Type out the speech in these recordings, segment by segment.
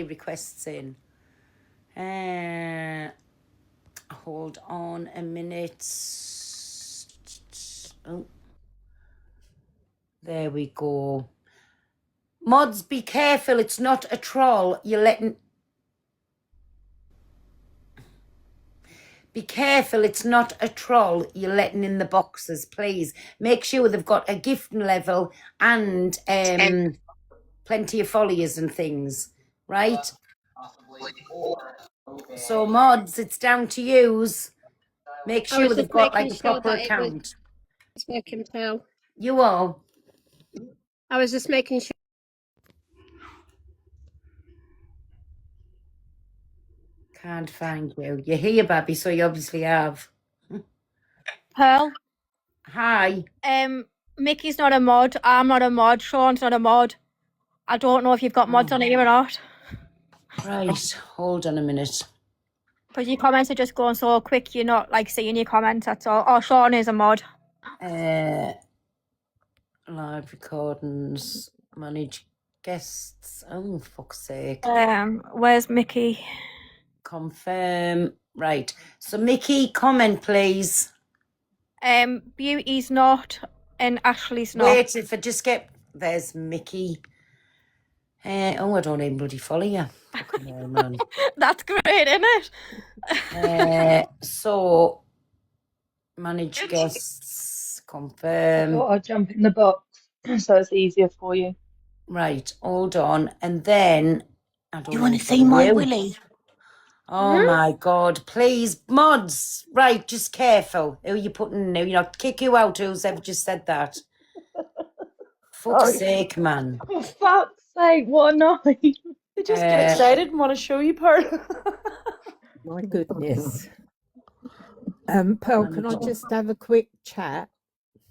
requests in. Hold on a minute. Oh, there we go. Mods, be careful. It's not a troll. You're letting... Be careful, it's not a troll you're letting in the boxes, please. Make sure they've got a gifting level and plenty of followers and things, right? So, mods, it's down to yous. Make sure they've got like a proper account. It's working, Pearl. You all? I was just making sure. Can't find you. You're here, Babby, so you obviously have. Pearl, Hi. Mickey's not a mod. I'm not a mod. Sean's not a mod. I don't know if you've got mods on here or not. Right, hold on a minute. But your comments are just going so quick, you're not like seeing your comments, that's all. Oh, Sean is a mod. Live recordings, manage guests. Oh, fuck's sake. Where's Mickey? Confirm. Right. So, Mickey, comment, please. Beauty's not, and Ashley's not. Wait, if I just get... There's Mickey. Oh, I don't even bloody follow you. Fucking hell, man. That's great, isn't it? So, manage guests, confirm. I'll jump in the box so it's easier for you. Right, hold on. And then... You want to see my Willie? Oh my God, please, mods. Right, just careful. Who are you putting in there? You know, kick you out, who's ever just said that. Fuck's sake, man. For fuck's sake, what a night. They just get excited and want to show you part. My goodness. Pearl, can I just have a quick chat?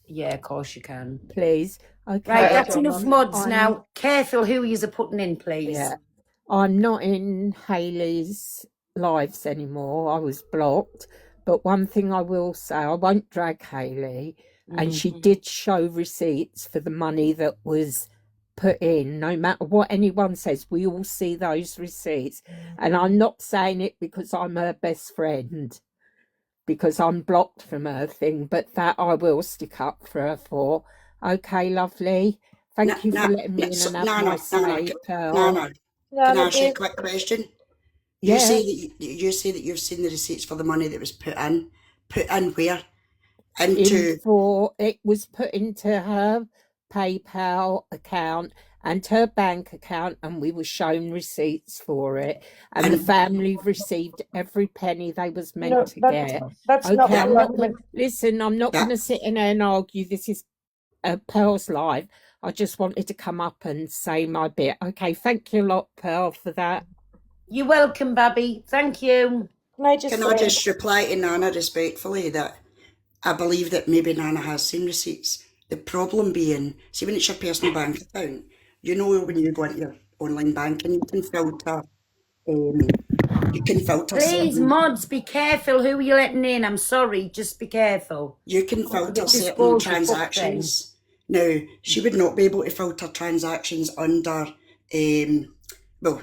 Yeah, of course you can. Please. Okay. Right, that's enough mods now. Careful who you're putting in, please. Yeah. I'm not in Hayley's lives anymore. I was blocked. But one thing I will say, I won't drag Hayley. And she did show receipts for the money that was put in. No matter what anyone says, we all see those receipts. And I'm not saying it because I'm her best friend, because I'm blocked from her thing, but that I will stick up for her for. Okay, lovely. Thank you for letting me in and have my say, Pearl. Can I ask you a quick question? Yeah. You say that you've seen the receipts for the money that was put in. Put in where? Into... It was put into her PayPal account and her bank account, and we were shown receipts for it. And the family received every penny they was meant to get. That's okay, not listen, I'm not going to sit in there and argue. This is Pearl's live. I just wanted to come up and say my bit. Okay, thank you a lot, Pearl, for that. You're welcome, Babby. Thank you. Can I just reply to Nana respectfully that I believe that maybe Nana has seen receipts. The problem being, see, when it's your personal bank account, you know, when you go into your online banking, you can filter. Please, mods, be careful who you're letting in. I'm sorry, just be careful. You can filter certain transactions. Now, she would not be able to filter transactions under, well,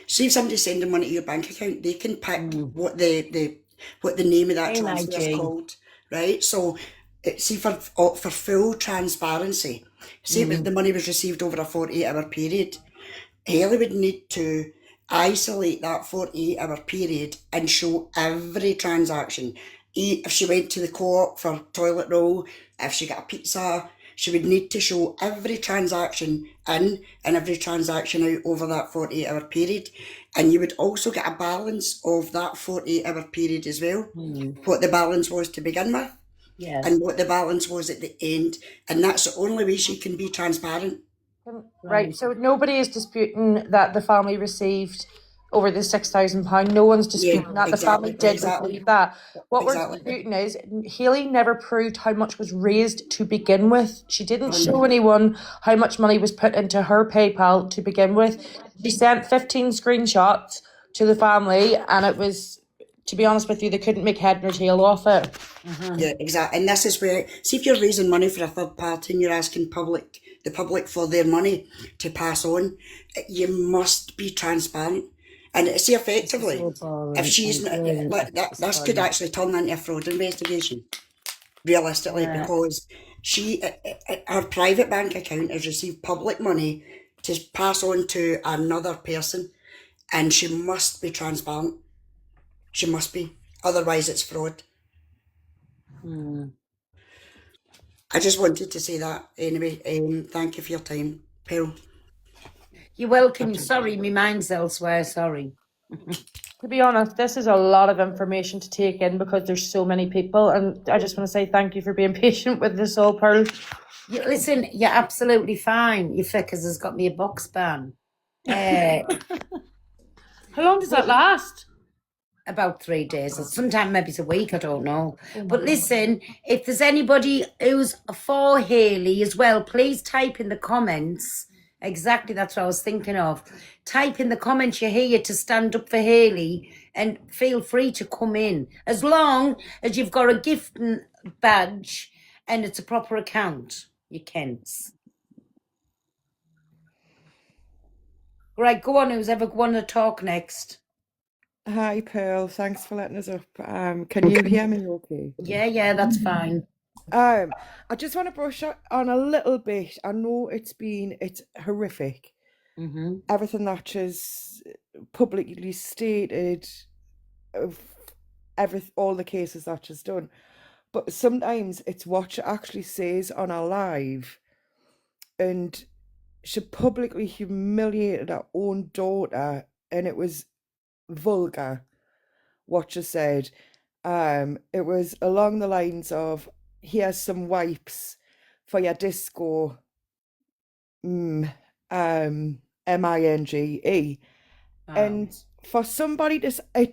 see if somebody's sending money to your bank account, they can pick what the name of that transfer is called, right? So, see, for full transparency, see if the money was received over a 48-hour period, Hayley would need to isolate that 48-hour period and show every transaction. If she went to the co-op for toilet roll, if she got a pizza, she would need to show every transaction in and every transaction out over that 48-hour period. And you would also get a balance of that 48-hour period as well, what the balance was to begin with, and what the balance was at the end. And that's the only way she can be transparent. Right, so nobody is disputing that the family received over the £6,000. No one's disputing that. The family did receive that. What we're disputing is Hayley never proved how much was raised to begin with. She didn't show anyone how much money was put into her PayPal to begin with. She sent 15 screenshots to the family, and it was to be honest with you, they couldn't make head nor tail off it. Yeah, exactly. And this is where, see, if you're raising money for a third party and you're asking the public for their money to pass on, you must be transparent. And see, effectively, if she's like that, this could actually turn into a fraud investigation, realistically, because her private bank account has received public money to pass on to another person, and she must be transparent. She must be, otherwise it's fraud. I just wanted to say that anyway. Thank you for your time, Pearl. You're welcome. Sorry, my mind's elsewhere. Sorry. To be honest, this is a lot of information to take in because there's so many people, and I just want to say thank you for being patient with this all, Pearl. Listen, you're absolutely fine. Your Fickers has got me a box ban. How long does that last? About 3 days, or sometime maybe it's a week, I don't know. But listen, if there's anybody who's for Hayley as well, please type in the comments. Exactly, that's what I was thinking of. Type in the comments you're here to stand up for Hayley, and feel free to come in. As long as you've got a gifting badge and it's a proper account, you can. Right, go on, who's ever going to talk next? Hi, Pearl. Thanks for letting us up. Can you hear me okay? Yeah, that's fine. I just want to brush on a little bit. I know it's horrific. Everything that she's publicly stated, of all the cases that she's done. But sometimes it's what she actually says on her live. And she publicly humiliated her own daughter, and it was vulgar what she said. It was along the lines of, here's some wipes for your disco minge. And for somebody to I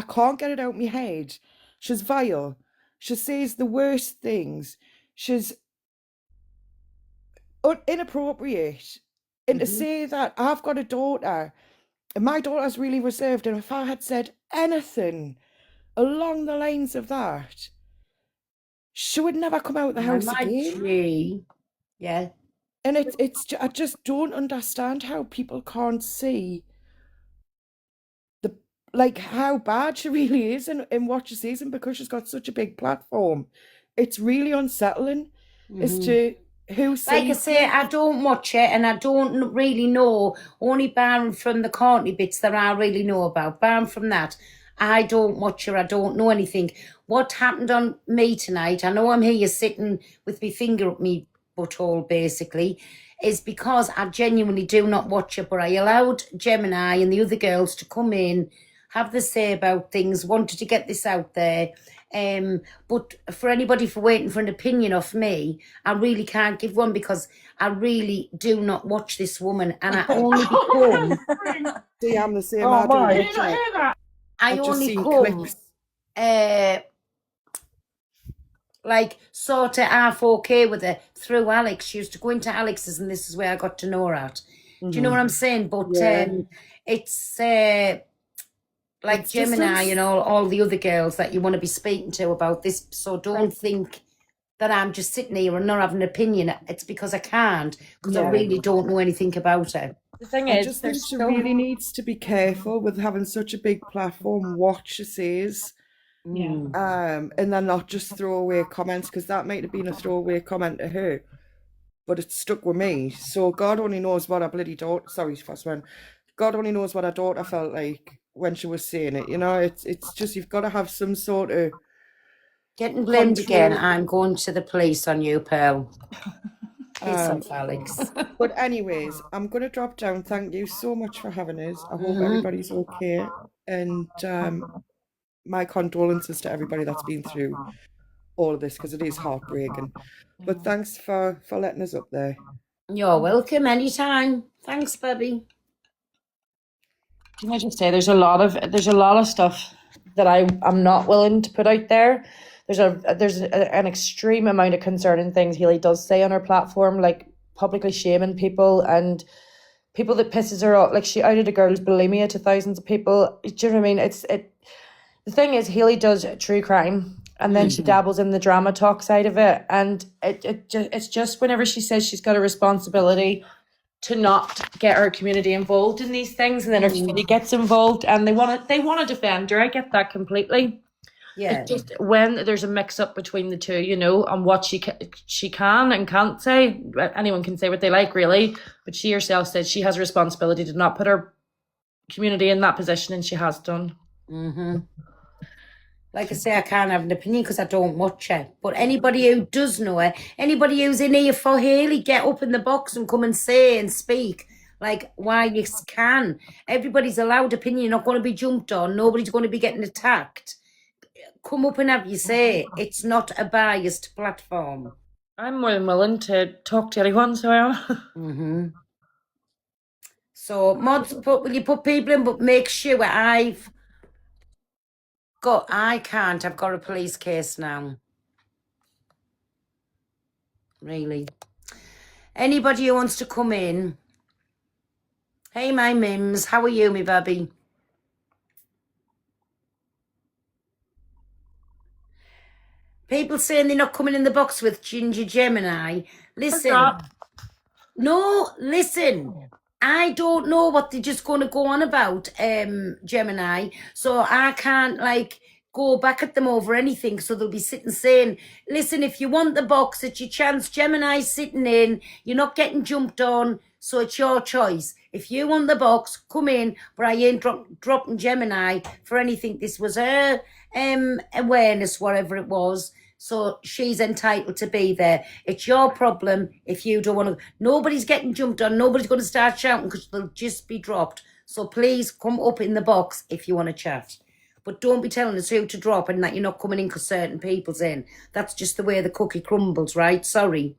can't get it out of my head. She's vile. She says the worst things. She's inappropriate. And to say that I've got a daughter, and my daughter's really reserved, and if I had said anything along the lines of that, she would never come out the house again. Yeah. And I just don't understand how people can't see how bad she really is in what she says, and because she's got such a big platform, it's really unsettling as to who sees. Like I say, I don't watch it, and I don't really know, only barring from the Courtney bits that I really know about. Barring from that, I don't watch her, I don't know anything. What happened on me tonight, I know I'm here sitting with my finger up me butthole basically, is because I genuinely do not watch it, but I allowed Gemini and the other girls to come in, have the say about things, wanted to get this out there. But for anybody for waiting for an opinion of me, I really can't give one, because I really do not watch this woman, and I only become. See, I'm the same. I only come like sort of half okay with her through Alex. She used to go into Alex's, and this is where I got to know her at. Do you know what I'm saying? But it's like it's Gemini and all the other girls that you want to be speaking to about this. So don't think that I'm just sitting here and not having an opinion. It's because I can't, because I really don't know anything about her. The thing I is, just think she really needs to be careful with having such a big platform, what she says. And then not just throwaway comments, because that might have been a throwaway comment to her, but it stuck with me. So God only knows what her bloody daughter, God only knows what her daughter felt like when she was saying it. You know, it's just, you've got to have some sort of getting blamed again. I'm going to the police on you, Pearl. Alex. But anyways, I'm going to drop down. Thank you so much for having us. I hope everybody's okay, and my condolences to everybody that's been through all of this, because it is heartbreaking. But thanks for letting us up there. You're welcome anytime. Thanks, baby. Can I just say, there's a lot of stuff that I'm not willing to put out there. There's an extreme amount of concerning things Hayley does say on her platform, like publicly shaming people and people that pisses her off. Like, she outed a girl's bulimia to thousands of people. Do you know what I mean? the thing is, Hayley does true crime, and then she dabbles in the drama talk side of it, and it's just whenever she says she's got a responsibility to not get her community involved in these things, and then her community gets involved, and they want to defend her. I get that completely. Yeah. It's just when there's a mix up between the two, you know, on what she can and can't say. Anyone can say what they like, really, but she herself said she has a responsibility to not put her community in that position, and she has done. Like I say, I can't have an opinion because I don't watch her. But anybody who does know her, anybody who's in here for Hayley, get up in the box and come and say and speak. Like, why you can. Everybody's allowed opinion. You're not going to be jumped on. Nobody's going to be getting attacked. Come up and have your say. It's not a biased platform. I'm more than willing to talk to anyone, so I am. So, mods, will you put people in, but make sure I can't. I've got a police case now. Really. Anybody who wants to come in. Hey, my Mims. How are you, me baby? People saying they're not coming in the box with Ginger Gemini. Listen. No, listen. I don't know what they're just going to go on about, Gemini. So I can't, like, go back at them over anything. So they'll be sitting saying, listen, if you want the box, it's your chance. Gemini's sitting in. You're not getting jumped on. So it's your choice. If you want the box, come in. But I ain't dropping Gemini for anything. This was her awareness, whatever it was. So she's entitled to be there. It's your problem if you don't want to. Nobody's getting jumped on. Nobody's going to start shouting because they'll just be dropped. So please come up in the box if you want to chat. But don't be telling us who to drop and that you're not coming in because certain people's in. That's just the way the cookie crumbles, right? Sorry.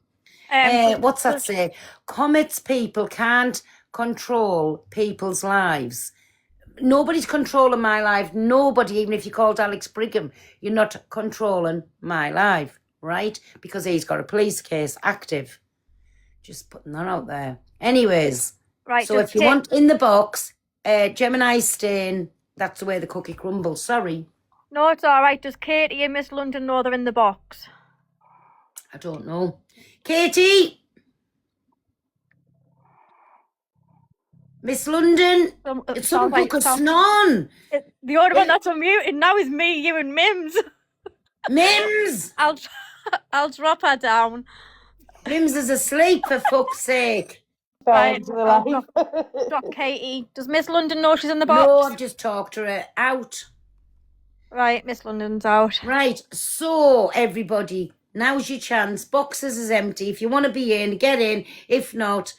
What's that say? Comets people can't control people's lives. Nobody's controlling my life. Nobody, even if you called Alex Brigham, you're not controlling my life, right? Because he's got a police case active. Just putting that out there. Anyways, Right. so if you want in the box, Gemini staying, that's the way the cookie crumbles. Sorry. No, it's all right. Does Katie and Miss London know they're in the box? I don't know. Katie! Miss London, it's some book of snon. The only one that's unmuted now is me, you, and Mims. Mims! I'll drop her down. Mims is asleep, for fuck's sake. Right, I'll drop Katie. Does Miss London know she's in the box? No, I've just talked to her. Out. Right, Miss London's out. Right, so everybody, now's your chance. Boxes is empty. If you want to be in, get in. If not,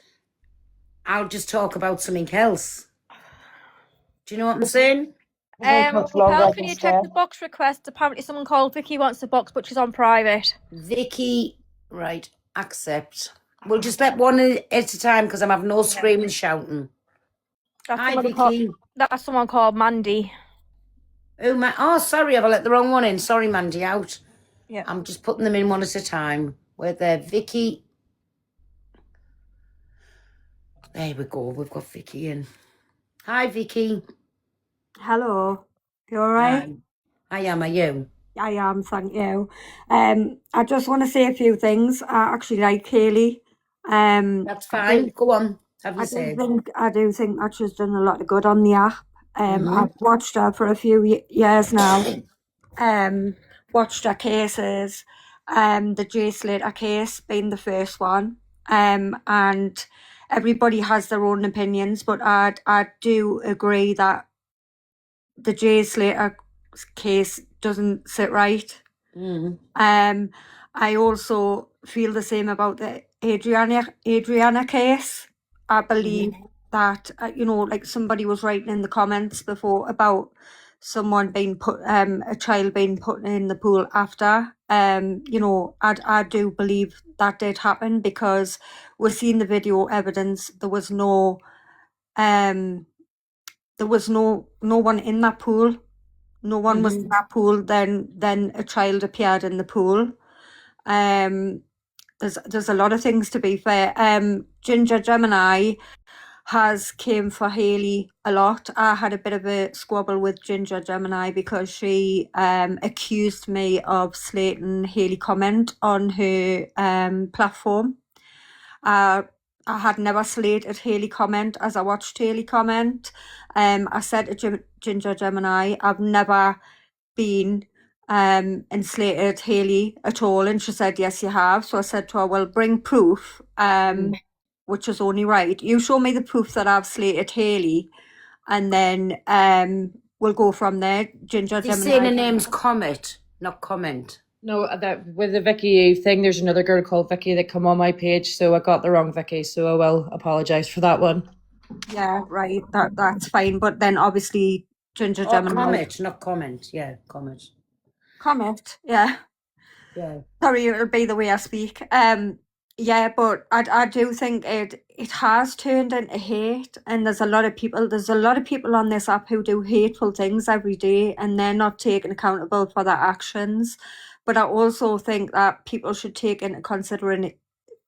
I'll just talk about something else. Do you know what I'm saying? How can you check the box requests? Apparently someone called Vicky wants the box, but she's on private. Vicky, right, accept. We'll just let one at a time because I'm having no screaming, shouting. Hi, Vicky. That's someone called Mandy. Oh, sorry, I've let the wrong one in. Sorry, Mandy, out. Yeah. I'm just putting them in one at a time. Where they're Vicky. There we go. We've got Vicky in. Hi, Vicky. Hello. You all right? I am. Are you? I am, thank you. I just want to say a few things. I actually like Hayley. That's fine. Go on. Have you say? I do think that she's done a lot of good on the app. I've watched her for a few years now. Watched her cases. The Jay Slater case being the first one. And everybody has their own opinions, but I do agree that the Jay Slater case doesn't sit right. I also feel the same about the Adriana case. I believe that like somebody was writing in the comments before about someone being put, a child being put in the pool after. I do believe that did happen because we've seen the video evidence. There was no one in that pool. No one was in that pool. Then a child appeared in the pool. There's a lot of things, to be fair. Ginger Gemini, has came for Hayley a lot. I had a bit of a squabble with Ginger Gemini because she accused me of slating Hayley comment on her platform. I had never slated Hayley comment as I watched Hayley comment. I said to Ginger Gemini, I've never been and slated Hayley at all, and she said, yes, you have. So I said to her, well, bring proof, which is only right. You show me the proof that I've slated Hayley, and then we'll go from there. Ginger He's Gemini. saying the name's Comet, not Comment. No, that with the Vicky thing, there's another girl called Vicky that come on my page, so I got the wrong Vicky, so I will apologise for that one. Yeah, right. That's fine. But then obviously Ginger Gemini. Comet, not Comment. Yeah, Comet. Comet, yeah. Yeah. Sorry, it'll be the way I speak. Yeah, but I do think it has turned into hate, and there's a lot of people on this app who do hateful things every day, and they're not taken accountable for their actions. But I also think that people should take into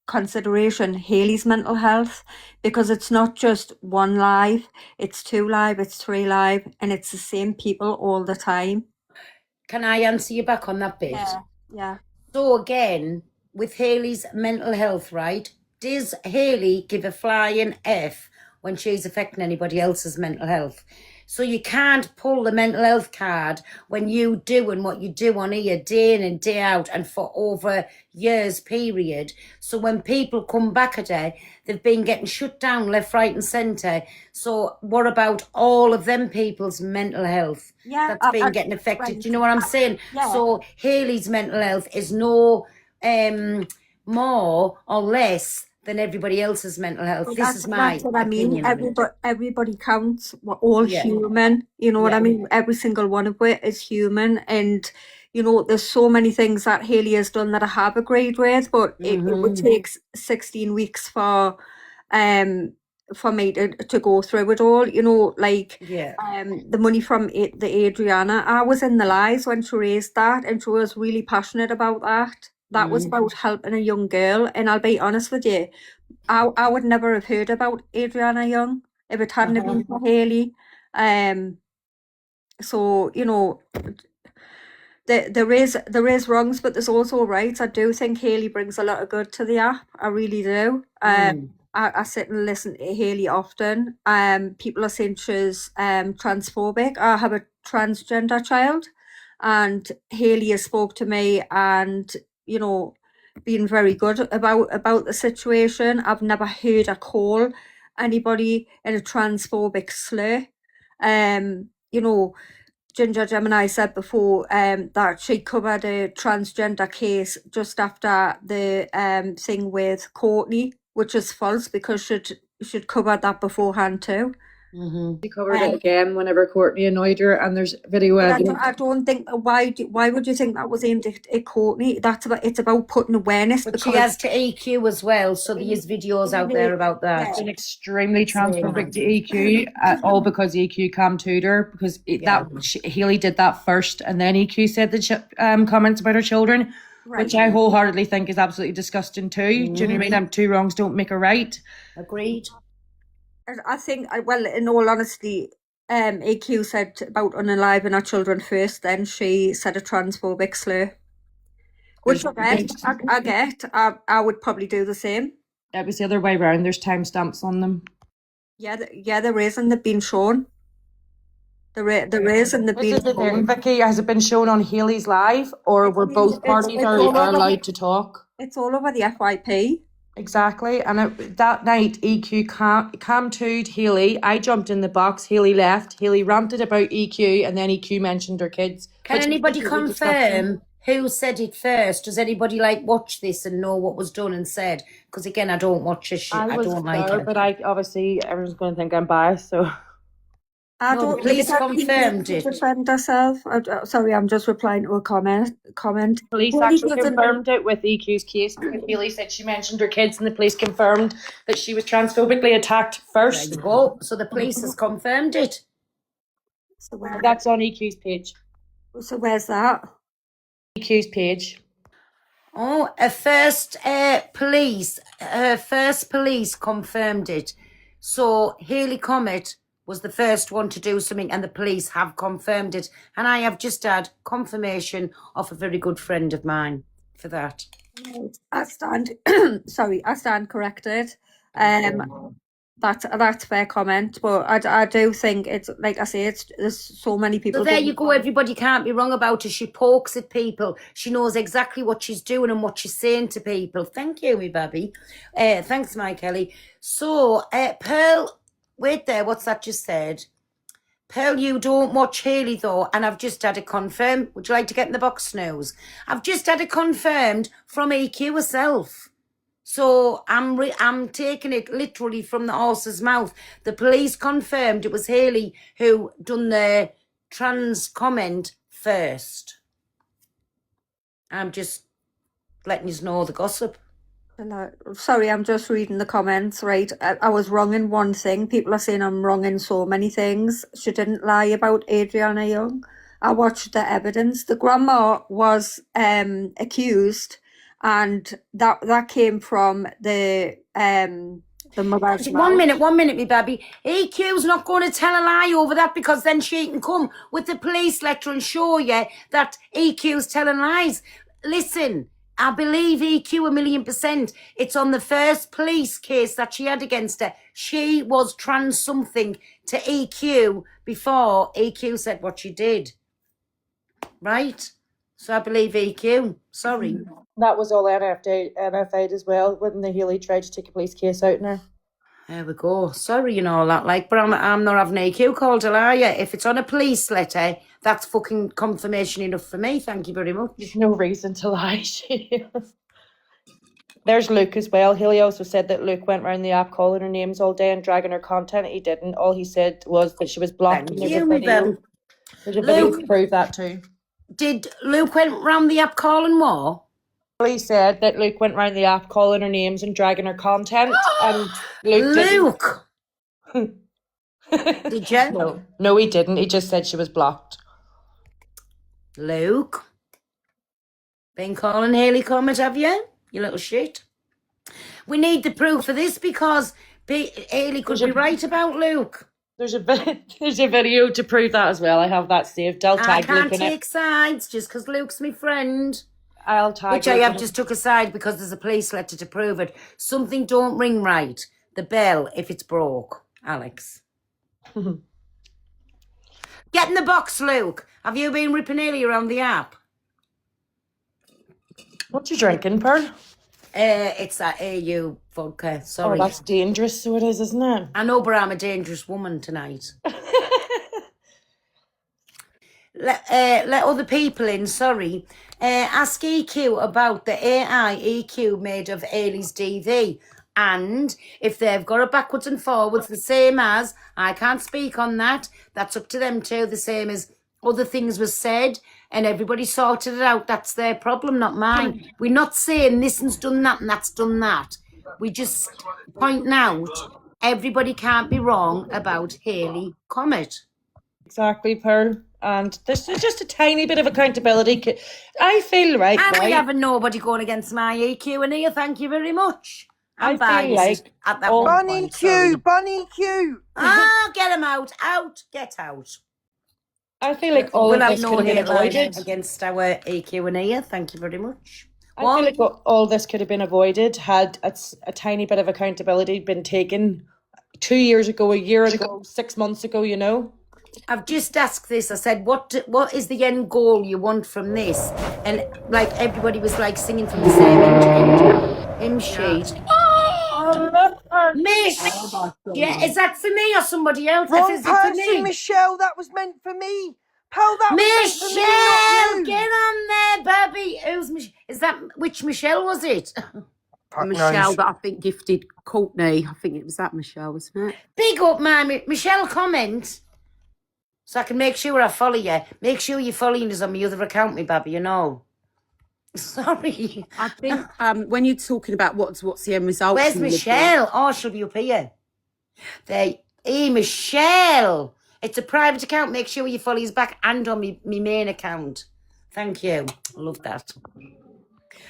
consideration Hayley's mental health, because it's not just one live, it's 2 live, it's 3 live, and it's the same people all the time. Can I answer you back on that bit? Yeah. So again, with Hayley's mental health, right? Does Hayley give a flying F when she's affecting anybody else's mental health? So you can't pull the mental health card when you doing what you do on here day in and day out and for over years period. So when people come back at her, they've been getting shut down left, right and centre. So what about all of them people's mental health that's been getting affected? right. Do you know what I'm saying? Yeah. So Hayley's mental health is no more or less than everybody else's mental health. Well, this is my that's what I mean. opinion on it. Everybody counts. We're all Yeah. human. You know what I Yeah. mean? Every single one of it is human. And, you know, there's so many things that Hayley has done that I have agreed with, but it would take 16 weeks for me to go through it all. You know, like Yeah. the money from the Adriana. I was in the lives when she raised that, and she was really passionate about that. That was about helping a young girl, and I'll be honest with you, I would never have heard about Adriana Young if it hadn't have been for Hayley. So you know, there is wrongs, but there's also rights. I do think Hayley brings a lot of good to the app. I really do. I sit and listen to Hayley often. People are saying she's transphobic. I have a transgender child, and Hayley has spoke to me and, you know, been very good about the situation. I've never heard her call anybody in a transphobic slur. You know, Ginger Gemini said before that she covered a transgender case just after the thing with Courtney, which is false, because she'd covered that beforehand too. She covered it again whenever Courtney annoyed her, and there's video evidence. I don't think why would you think that was aimed at Courtney? It's about putting awareness. But she has to EQ as well, so there's videos out there about that. Been extremely transphobic to EQ, all because EQ came to her, because Hayley did that first, and then EQ said the comments about her children, which I wholeheartedly think is absolutely disgusting too. Do you know what I mean? And 2 wrongs don't make a right. Agreed. I think, well, in all honesty, EQ said about unaliving our children first, then she said a transphobic slur. Which I get. I would probably do the same. It was the other way around. There's timestamps on them. Yeah, there is, and they've been shown. There is, and they've been shown. Vicky, has it been shown on Hayley's live, or were both parties are allowed to talk? It's all over the FYP. Exactly, and that night EQ cam to'd Hayley. I jumped in the box, Hayley left, Hayley ranted about EQ, and then EQ mentioned her kids. Can anybody confirm who said it first? Does anybody watch this and know what was done and said? Because again, I don't watch this shit. I don't like it. But obviously everyone's going to think I'm biased, so... The police confirmed it. Defend herself. Sorry, I'm just replying to a comment. Police actually confirmed it with EQ's case. Hayley said she mentioned her kids, and the police confirmed that she was transphobically attacked first. There you go. So the police has confirmed it. So that's on EQ's page. So where's that? EQ's page. Oh, first police confirmed it. So Haley Comet was the first one to do something, and the police have confirmed it. And I have just had confirmation of a very good friend of mine for that. I stand I stand corrected. That's fair comment, but I do think it's like I say, there's so many people. So there you go, everybody can't be wrong about her. She pokes at people. She knows exactly what she's doing and what she's saying to people. Thank you, me baby. Thanks, my Kelly. So, Pearl, wait there, what's that just said? Pearl, you don't watch Haley though, and I've just had it confirmed. Would you like to get in the box, Snooze? I've just had it confirmed from EQ herself. So I'm taking it literally from the horse's mouth. The police confirmed it was Haley who done the trans comment first. I'm just letting you know the gossip. Sorry, I'm just reading the comments, right? I was wrong in one thing. People are saying I'm wrong in so many things. She didn't lie about Adriana Young. I watched the evidence. The grandma was accused, and that came from the mother's mouth. 1 minute, me baby. EQ's not going to tell a lie over that, because then she can come with the police letter and show you that EQ's telling lies. Listen, I believe EQ 1,000,000%. It's on the first police case that she had against her. She was trans something to EQ before EQ said what she did. Right? So I believe EQ. Sorry. That was all NFA'd as well when the Haley tried to take a police case out on her. There we go. Sorry and all that, like, but I'm not having EQ called a liar. If it's on a police letter, that's fucking confirmation enough for me. Thank you very much. There's no reason to lie. There's Luke as well. Haley also said that Luke went around the app calling her names all day and dragging her content. He didn't. All he said was that she was blocked. Thank And you, me Bill. There's a video to prove that too. Did Luke went round the app calling what? Haley said that Luke went round the app calling her names and dragging her content, and Luke didn't. Did you? No, he didn't. He just said she was blocked. Luke, been calling Haley Comet, have you? You little shit. We need the proof of this, because Haley could be right about Luke. There's a video to prove that as well. I have that saved. I'll I tag Luke can't in take it. sides just because Luke's my friend. I'll tag Which I Luke have in it. just took aside because there's a police letter to prove it. Something don't ring right. The bell if it's broke, Alex. Get in the box, Luke. Have you been ripping Haley around the app? What you drinking, Pearl? It's that AU vodka. Sorry. Oh, that's dangerous, so it is, isn't it? I know, but I'm a dangerous woman tonight. Let other people in, sorry. Ask EQ about the AI EQ made of Haley's DV. And if they've got it backwards and forwards, the same as, I can't speak on that, that's up to them too, the same as other things was said and everybody sorted it out. That's their problem, not mine. We're not saying this one's done that and that's done that. We just pointing out everybody can't be wrong about Haley Comet. Exactly, Pearl. And this is just a tiny bit of accountability. I feel right. And right? we haven't nobody going against my EQ in here, thank you very much. I I'm feel like at that all- one Bunny point, sorry. Q, Bunny Q. Ah, get him out, get out. I feel like all We'll of have this no could have been hate line avoided. against our EQ in here, thank you very much. I feel like all this could have been avoided had a tiny bit of accountability been taken 2 years ago, a year ago, 6 months ago, you know? I've just asked this. I said, what is the end goal you want from this? And like everybody was like singing from the same hymn sheet. Miss, yeah, is that for me or somebody else? Wrong Is it for person, me? Michelle. That was meant for me. Pearl, that was meant for me, not Michelle, you. get on there, baby. Who's Michelle? Is that which Michelle was it? Fuck Michelle knows. that I think gifted Courtney. I think it was that Michelle, wasn't it? Big up, man. Michelle, comment. So I can make sure I follow you. Make sure you're following us on my other account, me baby, you know. Sorry. I think when you're talking about what's the end result. Where's from the- Michelle? Oh, she'll be up here. Hey, Michelle. It's a private account. Make sure you follow us back and on me main account. Thank you. I love that.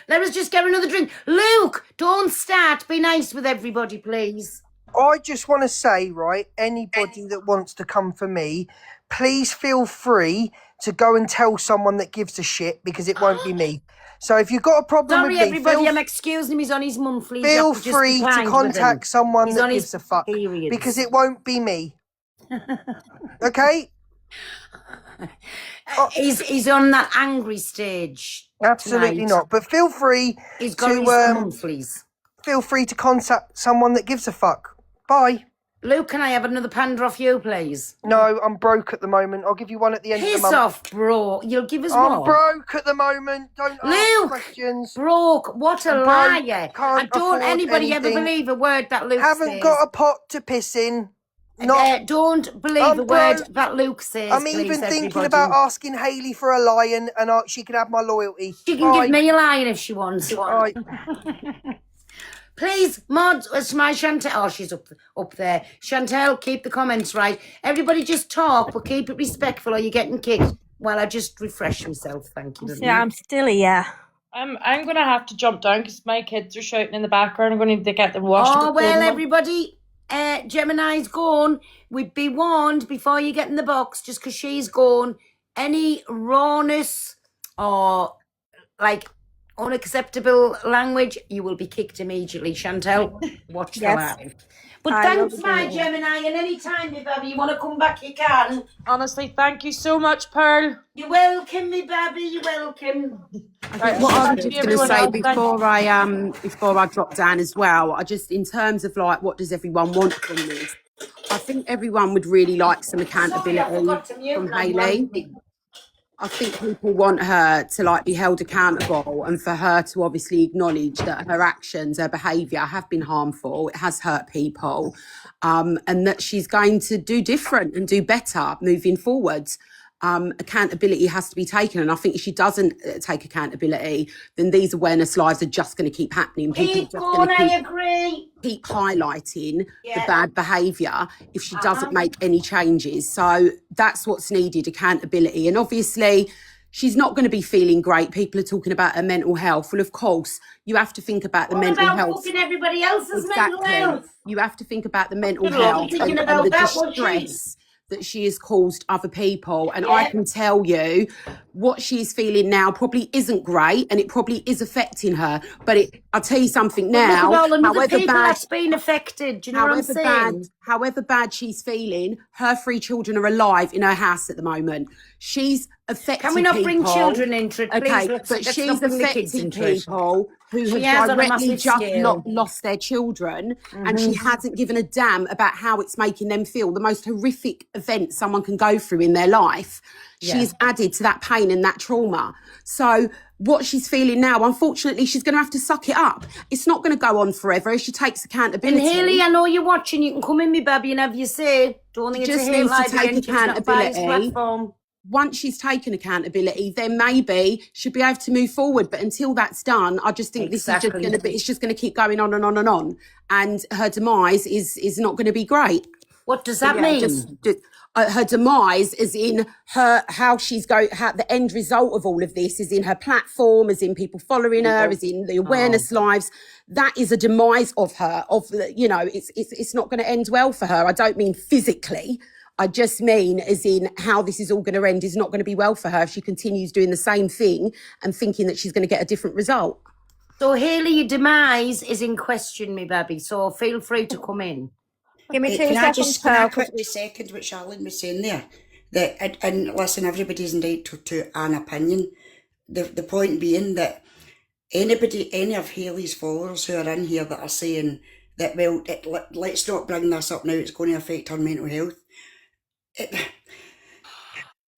Let us just get another drink. Luke, don't start. Be nice with everybody, please. I just want to say, right, anybody that wants to come for me, please feel free to go and tell someone that gives a shit, because it won't be me. So if you've got a problem Sorry, with me, everybody, I'm excusing him. He's on his monthly. feel free to contact someone He's that on his gives a fuck, periods. because it won't be me. Okay? He's on that angry stage. Absolutely tonight. not. But feel free He's got to his monthlies. feel free to contact someone that gives a fuck. Bye. Luke, can I have another panda off you, please? No, I'm broke at the moment. I'll give you one at the end of the Piss month. off, bro. You'll give us I'm more. broke at the moment. Don't ask questions. Broke. What a I'm broke. liar. Can't And don't afford anybody ever anything. believe a word that Luke Haven't says. got a pot to piss in. Don't believe I'm a word broke. that Luke says. I'm please, even thinking everybody. about asking Hayley for a lion, and she can have my loyalty. She can Bye. give me a line if she wants. Bye. Please, Mod, my Chantel. Oh, she's up there. Chantel, keep the comments right. Everybody just talk, but keep it respectful or you're getting kicked. Well, I just refresh myself. Thank you. Yeah, I'm still here. I'm going to have to jump down because my kids are shouting in the background. I'm going to need to get them washed. Oh, well, everybody, Gemini's gone. We'd be warned before you get in the box, just because she's gone. Any rawness or, like, unacceptable language, you will be kicked immediately. Chantel, watch the line. But thanks, my Gemini, and any time, my baby, you want to come back, you can. Honestly, thank you so much, Pearl. You're welcome, me baby, you're welcome. Right, What I was thank just you, going to everyone say else. before I drop down as well, I just, in terms of like, what does everyone want from this? I think everyone would really like some accountability from Hayley. I think people want her to like be held accountable and for her to obviously acknowledge that her actions, her behaviour have been harmful, it has hurt people, and that she's going to do different and do better moving forwards. Accountability has to be taken, and I think if she doesn't take accountability, then these awareness lives are just going to keep happening. I agree. Keep highlighting the bad behaviour if she doesn't make any changes. So that's what's needed, accountability. And obviously she's not going to be feeling great. People are talking about her mental health. Well, of course, you have to think about the mental health. Fucking everybody else's mental health? You have to think about the mental You're health thinking and about the that, was she? distress that she has caused other people. And I can tell you what she's feeling now probably isn't great, and it probably is affecting her. But I'll tell you something now, however bad that's been affected, do you know what I'm saying? However bad she's feeling, her 3 children are alive in her house at the moment. She's affecting Can we not bring people. children into it, please? Okay, Let's but she's not bring the kids affecting into it. people who She have has on a directly massive just scale. lost their children, and she hasn't given a damn about how it's making them feel. The most horrific event someone can go through in their life, she's added to that pain and that trauma. So what she's feeling now, unfortunately, she's going to have to suck it up. It's not going to go on forever if she takes accountability. And Hayley, I know you're watching. You can come in, me baby, and have your say. Don't think She it's a just hate needs to live take again. She's not biased accountability. platform. Once she's taken accountability, then maybe she'll be able to move forward. But until that's done, I just think this is just going to be, it's just going to keep going on and on and on. And her demise is not going to be great. What does that mean? Her demise is in how she's going, how the end result of all of this is in her platform, is in people following her, is in the awareness lives. That is a demise of her, it's not going to end well for her. I don't mean physically. I just mean as in how this is all going to end is not going to be well for her if she continues doing the same thing and thinking that she's going to get a different result. So Hayley, your demise is in question, me baby. So feel free to come in. Give me 2 Can I seconds, quickly second what Charlene was saying there? That and listen, everybody's entitled to an opinion. The point being that any of Hayley's followers who are in here that are saying that, well, let's not bring this up now, it's going to affect her mental health.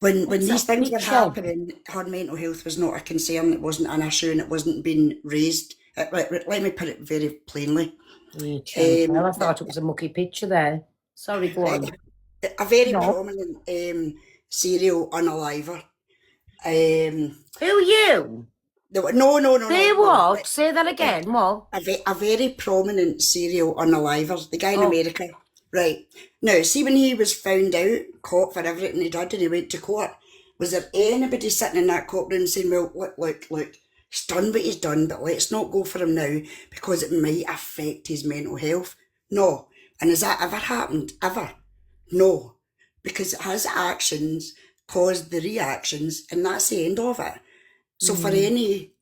When these things were happening, her mental health was not a concern, it wasn't an issue, and it wasn't being raised. Let me put it very plainly. Well, I thought it was a mucky picture there. Sorry, go on. A very prominent serial unaliver. Who are you? No. Say what? Say that again. What? A very prominent serial unaliver. The guy in America. Right. Now, see when he was found out, caught for everything he did, and he went to court, was there anybody sitting in that courtroom saying, well, look, he's done what he's done, but let's not go for him now because it might affect his mental health? No. And has that ever happened? Ever? No. Because his actions caused the reactions, and that's the end of it. So for any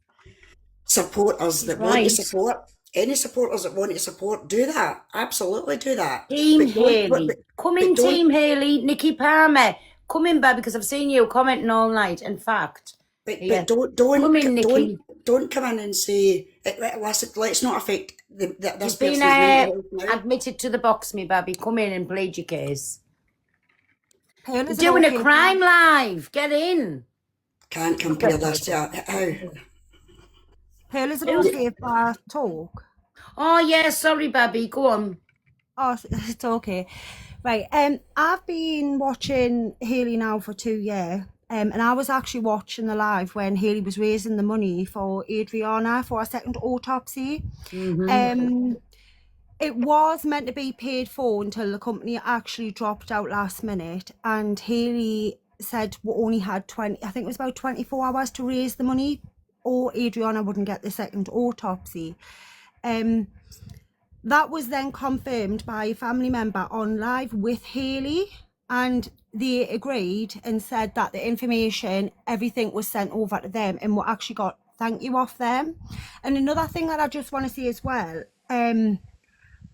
supporters that want to support, any supporters that want to support, do that. Absolutely do that. Team But don't- Haley. Come in, but don't- Team Haley. Nikki Palmer. Come in, babe, because I've seen you commenting all night, in fact. But Yeah. don't Come in, Nikki. don't come in and say, let's not affect this You've person's been mental health now. admitted to the box, me baby. Come in and plead your case. Pearl, is it Doing okay a if crime live. Get in. Can't compare this to how. Pearl, is it okay if I talk? Oh, yeah, sorry, baby. Go on. Oh, it's okay. Right. I've been watching Haley now for 2 years. And I was actually watching the live when Haley was raising the money for Adriana for a second autopsy. It was meant to be paid for until the company actually dropped out last minute, and Haley said we only had 20, I think it was about 24 hours to raise the money, or Adriana wouldn't get the second autopsy. That was then confirmed by a family member on live with Haley, and they agreed and said that the information, everything was sent over to them, and we actually got thank you off them. And another thing that I just want to say as well,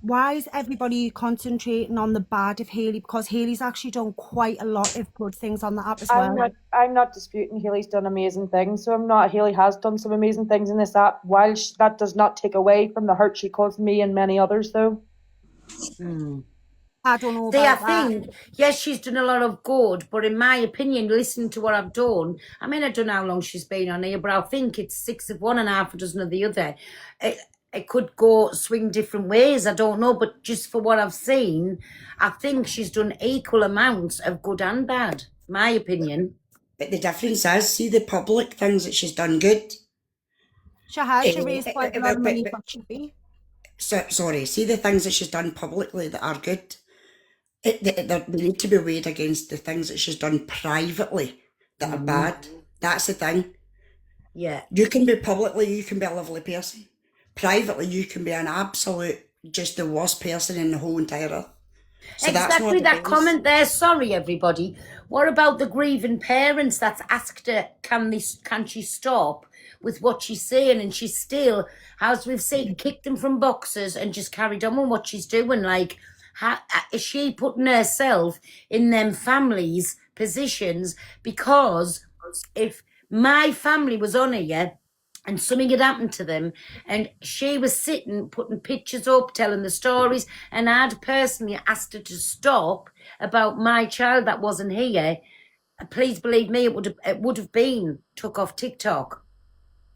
why is everybody concentrating on the bad of Haley? Because Haley's actually done quite a lot of good things on the app as well. I'm not disputing Haley's done amazing things. So I'm not. Haley has done some amazing things in this app. While that does not take away from the hurt she caused me and many others, though. I don't know See, about I think, yes, she's done a lot of good, but in my opinion, listening to what I've done, I mean, I don't know how long she's been on here, but I think it's 6 of one and half a dozen of the other. It could go swing different ways, I don't know, but just for what I've seen, I think she's done equal amounts of good and bad, my opinion. But the difference is, see the public things that she's done good. She raised quite a lot of money for Chippy. Sorry, see the things that she's done publicly that are good. They need to be weighed against the things that she's done privately that are bad. That's the thing. Yeah. You can be publicly, you can be a lovely person. Privately, you can be an absolute, just the worst person in the whole entire earth. So exactly that comment there. Sorry, everybody. What about the grieving parents that's asked her, can she stop with what she's saying? And she still, as we've seen, kicked them from boxes and just carried on with what she's doing. Like, is she putting herself in them families' positions? Because if my family was on here and something had happened to them, and she was sitting, putting pictures up, telling the stories, and I'd personally asked her to stop about my child that wasn't here, please believe me, it would have been took off TikTok.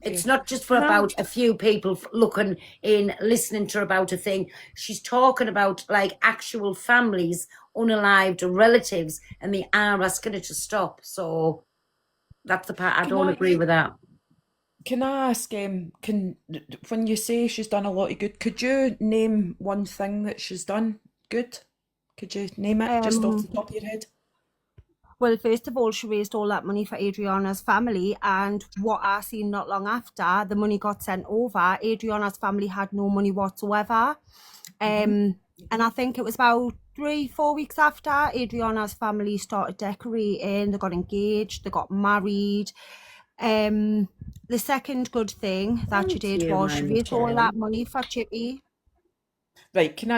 It's not just for about a few people looking in, listening to her about a thing. She's talking about like actual families, unalived relatives, and they are asking her to stop. So that's the part I don't agree with that. Can I ask, when you say she's done a lot of good, could you name one thing that she's done good? Could you name it just off the top of your head? Well, first of all, she raised all that money for Adriana's family, and what I seen not long after, the money got sent over. Adriana's family had no money whatsoever. And I think it was about 3-4 weeks after, Adriana's family started decorating, they got engaged, they got married. The second good thing that she did was she raised all that money for Chippy. Right, can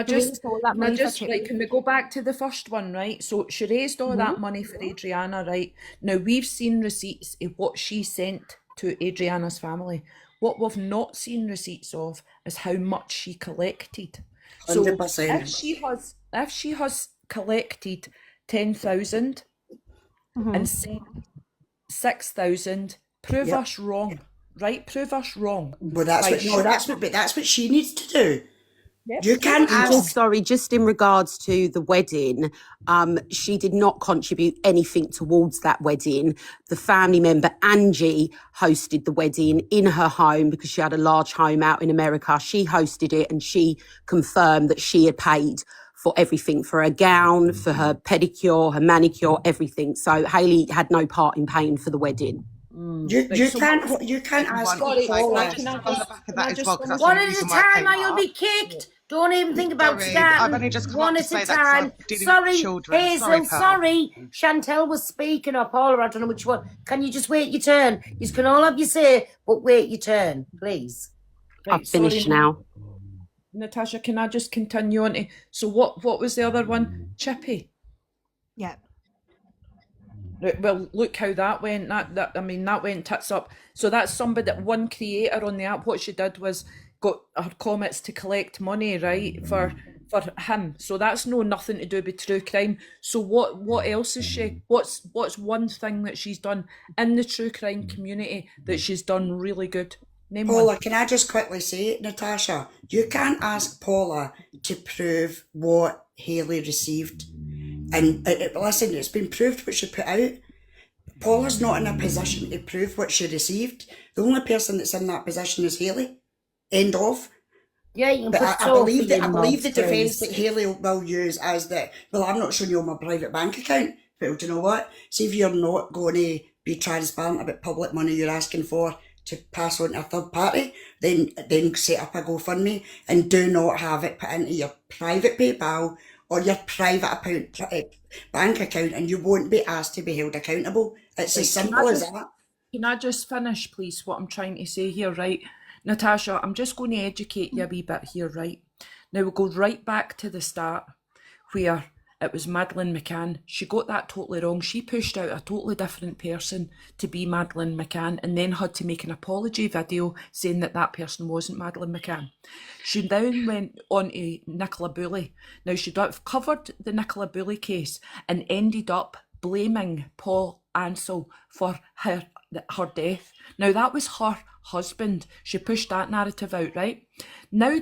we go back to the first one, right? So she raised all that money for Adriana, right? Now we've seen receipts of what she sent to Adriana's family. What we've not seen receipts of is how much she collected. 100%. So if she has collected 10,000 and sent 6,000, prove us wrong, right? Prove us wrong. Well, that's what she needs to do. Yep. You can't ask. Sorry, just in regards to the wedding, she did not contribute anything towards that wedding. The family member, Angie, hosted the wedding in her home because she had a large home out in America. She hosted it and she confirmed that she had paid for everything, for her gown, for her pedicure, her manicure, everything. So Haley had no part in paying for the wedding. You can't ask Sorry, Paula. can I on the just back of that as well, because that's One the at a reason why it time came or you'll up. be kicked. Don't even think about Sorry, I've starting. only just come One up to at say a that 'cause time. I'm dealing with Sorry, children. Hazel, Sorry, Pearl. sorry. Chantel was speaking up. Paula, I don't know which one. Can you just wait your turn? You can all have your say, but wait your turn, please. I've finished now. Natasha, can I just continue on to, so what was the other one? Chippy. Yeah. Well, look how that went. That went tits up. So that's somebody, that one creator on the app. What she did was got her comments to collect money, right, for him. So that's nothing to do with true crime. So what else is she? What's one thing that she's done in the true crime community that she's done really good? Name Paula, one. can I just quickly say, Natasha, you can't ask Paula to prove what Hayley received. And listen, it's been proved what she put out. Paula's not in a position to prove what she received. The only person that's in that position is Hayley. End of. Yeah, you can But put I believe Sophie in, I believe the Mods, defence please. that Hayley will use as that, well, I'm not showing you my private bank account. But do you know what? See, if you're not going to be transparent about public money you're asking for to pass on to a third party, then set up a GoFundMe and do not have it put into your private PayPal or your private bank account, and you won't be asked to be held accountable. It's as simple as that. Can I just finish, please, what I'm trying to say here, right? Natasha, I'm just going to educate you a wee bit here, right? Now we'll go right back to the start where it was Madeleine McCann. She got that totally wrong. She pushed out a totally different person to be Madeleine McCann and then had to make an apology video saying that person wasn't Madeleine McCann. She then went on to Nicola Bulley. Now she'd have covered the Nicola Bulley case and ended up blaming Paul Ansell for her death. Now that was her husband. She pushed that narrative out, right? Now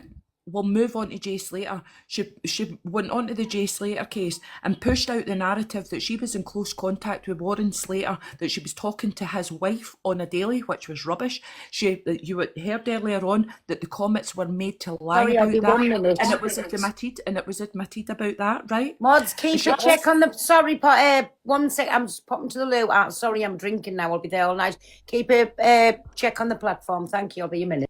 we'll move on to Jay Slater. She went on to the Jay Slater case and pushed out the narrative that she was in close contact with Warren Slater, that she was talking to his wife on a daily, which was rubbish. You heard earlier on that the comments were made to lie Sorry, I'll about be that, 1 minute. and it was admitted about that, right? Mods, keep She a check on the. Sorry, 1 sec. I'm just popping to the loo. Sorry, I'm drinking now. I'll be there all night. Keep a check on the platform. Thank you. I'll be a minute.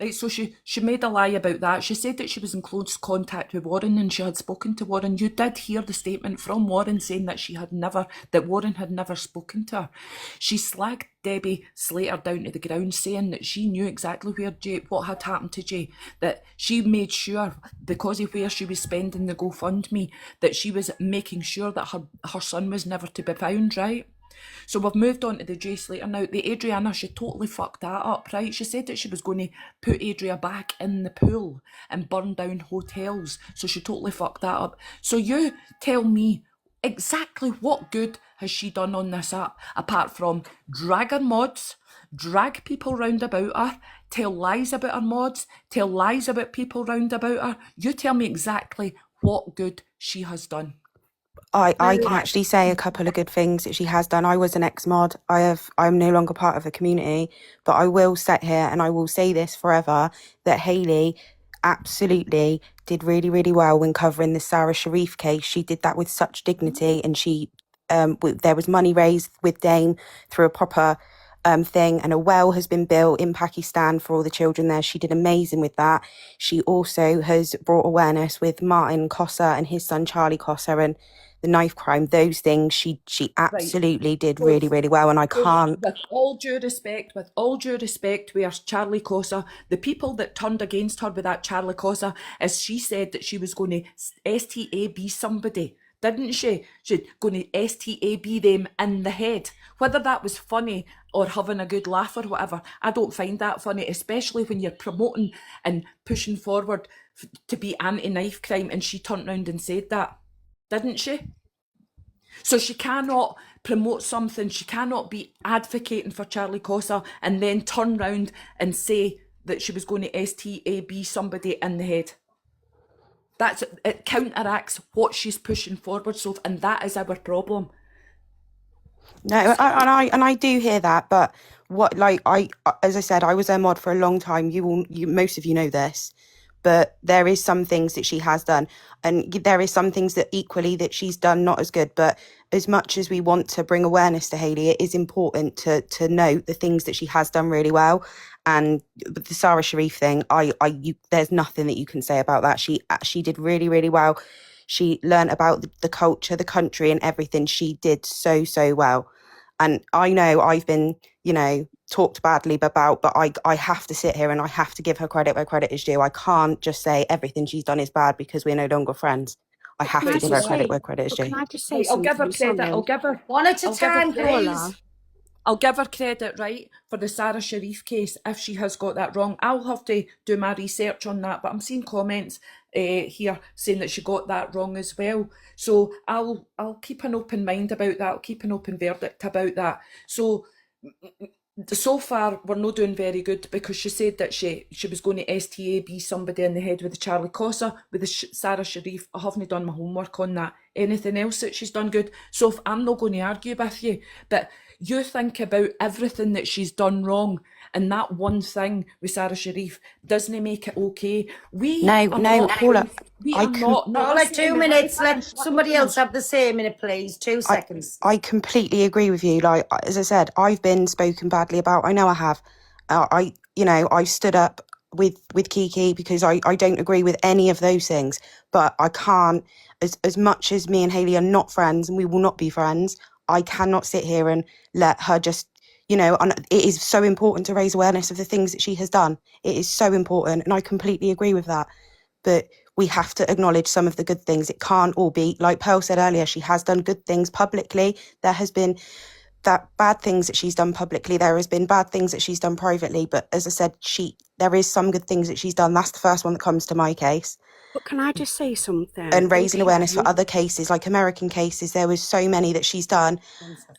Right, so she made a lie about that. She said that she was in close contact with Warren and she had spoken to Warren. You did hear the statement from Warren saying that Warren had never spoken to her. She slagged Debbie Slater down to the ground, saying that she knew exactly what had happened to Jay, that she made sure, because of where she was spending the GoFundMe, that she was making sure that her son was never to be found, right? So we've moved on to the Jay Slater now. The Adriana, she totally fucked that up, right? She said that she was going to put Adria back in the pool and burn down hotels. So she totally fucked that up. So you tell me exactly what good has she done on this app, apart from drag her mods, drag people round about her, tell lies about her mods, tell lies about people round about her. You tell me exactly what good she has done. I can actually say a couple of good things that she has done. I was an ex-mod. I'm no longer part of the community, but I will sit here and I will say this forever, that Hayley absolutely did really, really well when covering the Sarah Sharif case. She did that with such dignity, and there was money raised with Dame through a proper thing, and a well has been built in Pakistan for all the children there. She did amazing with that. She also has brought awareness with Martin Cossa and his son Charlie Cossa and the knife crime. Those things she absolutely did really, really well, and I can't. With all due respect, where's Charlie Cossa? The people that turned against her with that Charlie Cossa is she said that she was going to STAB somebody, didn't she? She's going to STAB them in the head. Whether that was funny or having a good laugh or whatever, I don't find that funny, especially when you're promoting and pushing forward to be anti-knife crime, and she turned round and said that, didn't she? So she cannot promote something, she cannot be advocating for Charlie Cossa and then turn round and say that she was going to STAB somebody in the head. It counteracts what she's pushing forward, so, and that is our problem. No, and I do hear that, but as I said, I was a mod for a long time. Most of you know this, but there is some things that she has done, and there is some things that equally that she's done not as good. But as much as we want to bring awareness to Hayley, it is important to note the things that she has done really well. And with the Sarah Sharif thing, there's nothing that you can say about that. She did really, really well. She learned about the culture, the country, and everything. She did so well. And I know I've been, talked badly about, but I have to sit here and I have to give her credit where credit is due. I can't just say everything she's done is bad because we're no longer friends. I have to give her credit where credit is due. Can I just say I'll give her credit. I'll give her one at a time, please. I'll give her credit, right, for the Sarah Sharif case if she has got that wrong. I'll have to do my research on that, but I'm seeing comments here saying that she got that wrong as well. So I'll keep an open mind about that. I'll keep an open verdict about that. So far, we're not doing very good because she said that she was going to STAB somebody in the head with the Charlie Cossa, with the Sarah Sharif. I haven't done my homework on that. Anything else that she's done good? So I'm not going to argue with you, but you think about everything that she's done wrong, and that one thing with Sarah Sharif doesn't make it okay. Paula, Paula, 2 minutes. Let somebody else have the same minute, please. 2 seconds. I completely agree with you. Like, as I said, I've been spoken badly about. I know I have. I stood up with Kiki because I don't agree with any of those things. But I can't, as much as me and Hayley are not friends and we will not be friends, I cannot sit here and let her just, it is so important to raise awareness of the things that she has done. It is so important. And I completely agree with that. But we have to acknowledge some of the good things. It can't all be, like Pearl said earlier, she has done good things publicly. There has been that bad things that she's done publicly. There has been bad things that she's done privately. But as I said, there is some good things that she's done. That's the first one that comes to my case. But can I just say something? And raising awareness for other cases, like American cases, there was so many that she's done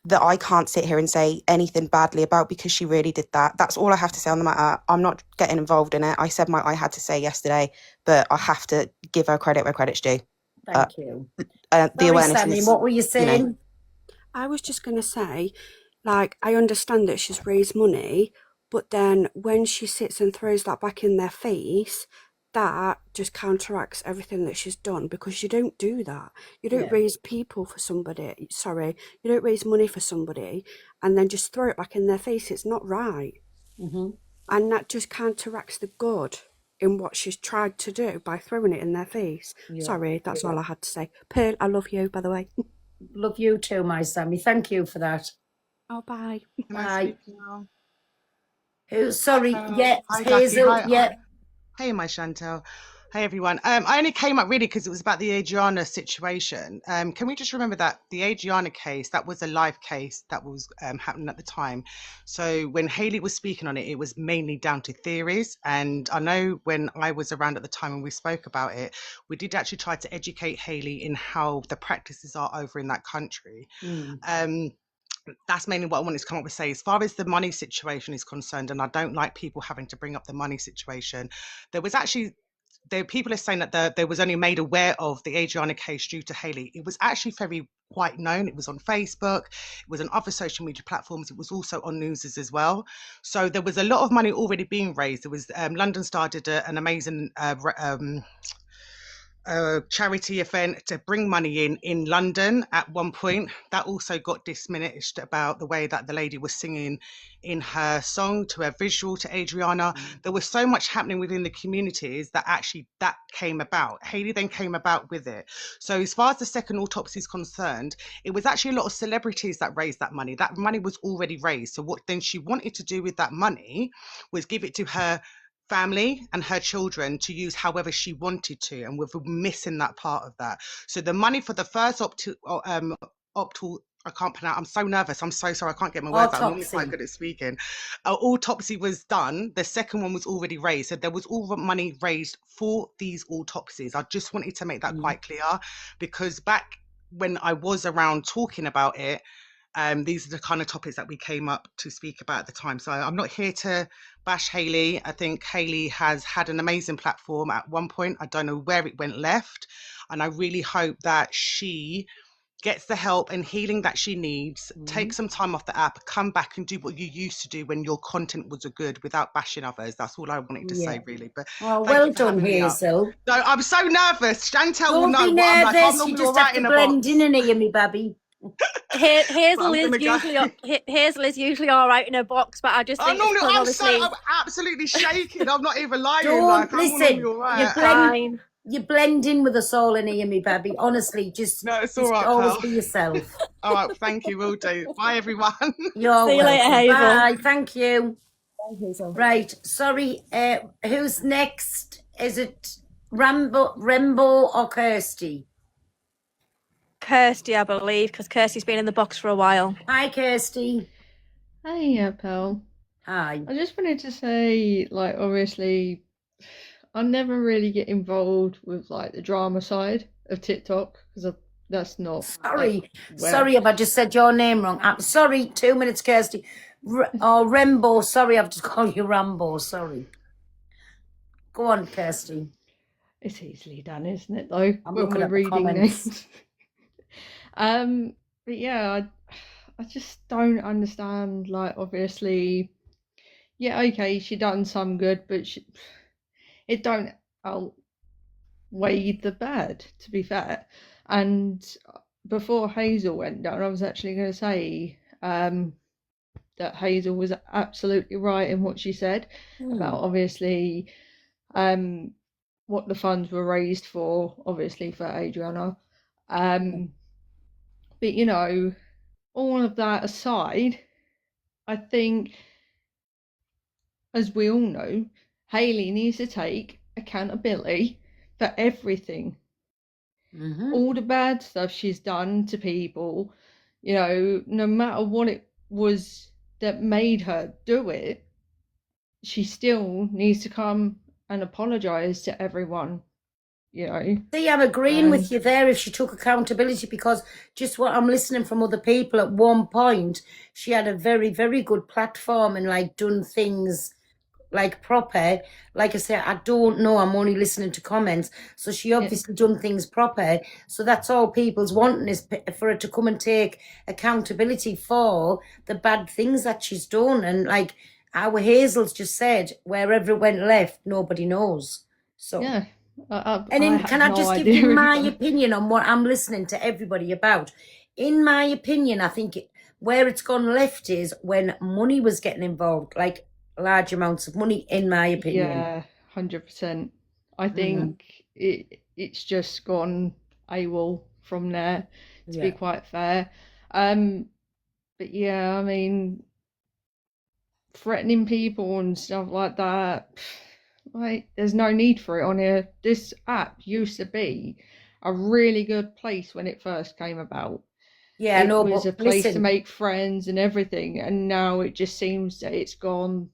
that I can't sit here and say anything badly about because she really did that. That's all I have to say on the matter. I'm not getting involved in it. I said I had to say yesterday, but I have to give her credit where credit's due. Thank you. The awareness Sammy, is, what were you saying? I was just going to say, like, I understand that she's raised money, but then when she sits and throws that back in their face, that just counteracts everything that she's done, because you don't do that. You don't raise people for somebody. Sorry, you don't raise money for somebody and then just throw it back in their face. It's not right. And that just counteracts the good in what she's tried to do by throwing it in their face. Sorry, that's all I had to say. Pearl, I love you, by the way. Love you too, my Sammy. Thank you for that. Oh, bye. Bye. Sorry, Hi, Hazel, Jackie. Hey, my Chantel. Hey, everyone. I only came up really because it was about the Adriana situation. Can we just remember that the Adriana case, that was a live case that was happening at the time. So when Hayley was speaking on it, it was mainly down to theories. And I know when I was around at the time when we spoke about it, we did actually try to educate Hayley in how the practices are over in that country. That's mainly what I wanted to come up with say. As far as the money situation is concerned, and I don't like people having to bring up the money situation, people are saying that they was only made aware of the Adriana case due to Hayley. It was actually very quite known. It was on Facebook, it was on other social media platforms, it was also on newses as well. So there was a lot of money already being raised. There was London Star did an amazing charity event to bring money in London at one point. That also got diminished about the way that the lady was singing in her song, to her visual, to Adriana. There was so much happening within the communities that actually that came about. Hayley then came about with it. So as far as the second autopsy is concerned, it was actually a lot of celebrities that raised that money. That money was already raised. So what then she wanted to do with that money was give it to her family and her children to use however she wanted to, and we're missing that part of that. So the money for the first I can't pronounce, I'm so nervous, I'm so sorry, I can't get my words out. I'm normally quite good at speaking. Autopsy was done, the second one was already raised, so there was all the money raised for these autopsies. I just wanted to make that quite clear, because back when I was around talking about it, these are the kind of topics that we came up to speak about at the time. So I'm not here to bash Hayley. I think Hayley has had an amazing platform at one point. I don't know where it went left. And I really hope that she gets the help and healing that she needs, take some time off the app, come back and do what you used to do when your content was good without bashing others. That's all I wanted to say, really. But Oh, thank well you for done, having me up. Hazel. No, I'm so nervous. Chantel will Don't know be what I'm like. I'm nervous. You normally just all have right to in a blend box. in and hear me, Babby. But Hazel I'm is gonna go. usually Hazel is usually all right in a box, but I just I'm think it's normally, because I'm obviously absolutely shaking. I'm not even lying. Don't Like, I'm normally listen. all right. fine. You blend in with us all and hear me, Babby. Honestly, just No, it's all right, always pal. be yourself. All right, thank you. Will do. Bye, everyone. You're See you later, welcome. Hazel. Bye. Thank you. Bye, Hazel. Right. Sorry. Who's next? Is it Rembo or Kirsty? Kirsty, I believe, because Kirsty's been in the box for a while. Hi, Kirsty. Hey, pal. Hi. I just wanted to say, like, obviously, I never really get involved with like the drama side of TikTok because that's not Sorry. like where. Sorry if I just said your name wrong. I'm sorry. 2 minutes, Kirsty. Rembo. Sorry, I've just called you Rambo. Sorry. Go on, Kirsty. It's easily done, isn't it? Though I'm when looking we're at the reading comments. names. But yeah, I just don't understand. Like, obviously, yeah, okay, she done some good, but it don't outweigh the bad, to be fair. And before Hazel went down, I was actually going to say that Hazel was absolutely right in what she said about obviously what the funds were raised for, obviously for Adriana. But you know, all of that aside, I think, as we all know, Hayley needs to take accountability for everything. All the bad stuff she's done to people, you know, no matter what it was that made her do it, she still needs to come and apologise to everyone, you know. See, I'm agreeing with you there if she took accountability, because just what I'm listening from other people, at one point she had a very, very good platform and like done things like proper. Like I say, I don't know, I'm only listening to comments, so she obviously done things proper. So that's all people's wanting, is for her to come and take accountability for the bad things that she's done. And like our Hazel's just said, wherever it went left, nobody knows. So yeah. And then, can I no just give idea you my either. opinion on what I'm listening to everybody about? In my opinion, I think where it's gone left is when money was getting involved, like large amounts of money, in my opinion. Yeah, 100%. I think it's just gone AWOL from there, to be quite fair. But yeah, I mean, threatening people and stuff like that, like, there's no need for it on here. This app used to be a really good place when it first came about. Yeah, it no, was but a place to listen, make friends and everything, and now it just seems that it's gone.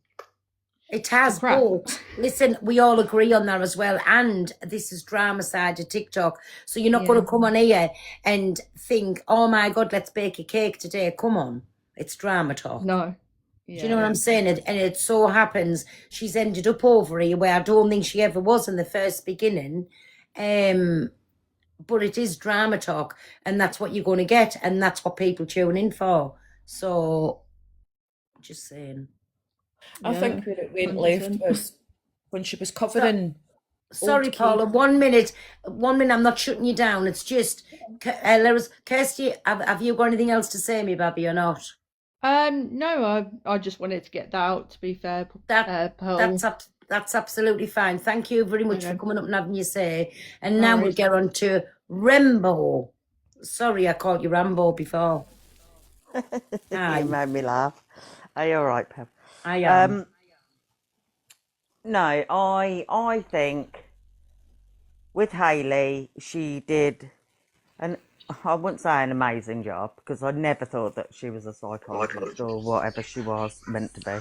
it has, crap. but listen, we all agree on that as well. And this is drama side of TikTok. So you're not going to come on here and think, oh my God, let's bake a cake today. Come on. It's drama talk. No. Do you know what I'm saying? And it so happens she's ended up over here where I don't think she ever was in the first beginning. But it is drama talk, and that's what you're going to get, and that's what people tune in for. So, just saying. I think where it went left was when she was covering. Sorry, Paula. 1 minute. 1 minute. I'm not shutting you down. It's just, Kirsty, have you got anything else to say, me, Babby, or not? No, I just wanted to get that out, to be fair. Pearl. That's absolutely fine. Thank you very much for coming up and having your say. And No now we'll worries. get on to Rembo. Sorry, I called you Rambo before. You made me laugh. Are you all right, Pam? I am. No, I think with Hayley, she did I wouldn't say an amazing job, because I never thought that she was a psychologist or whatever she was meant to be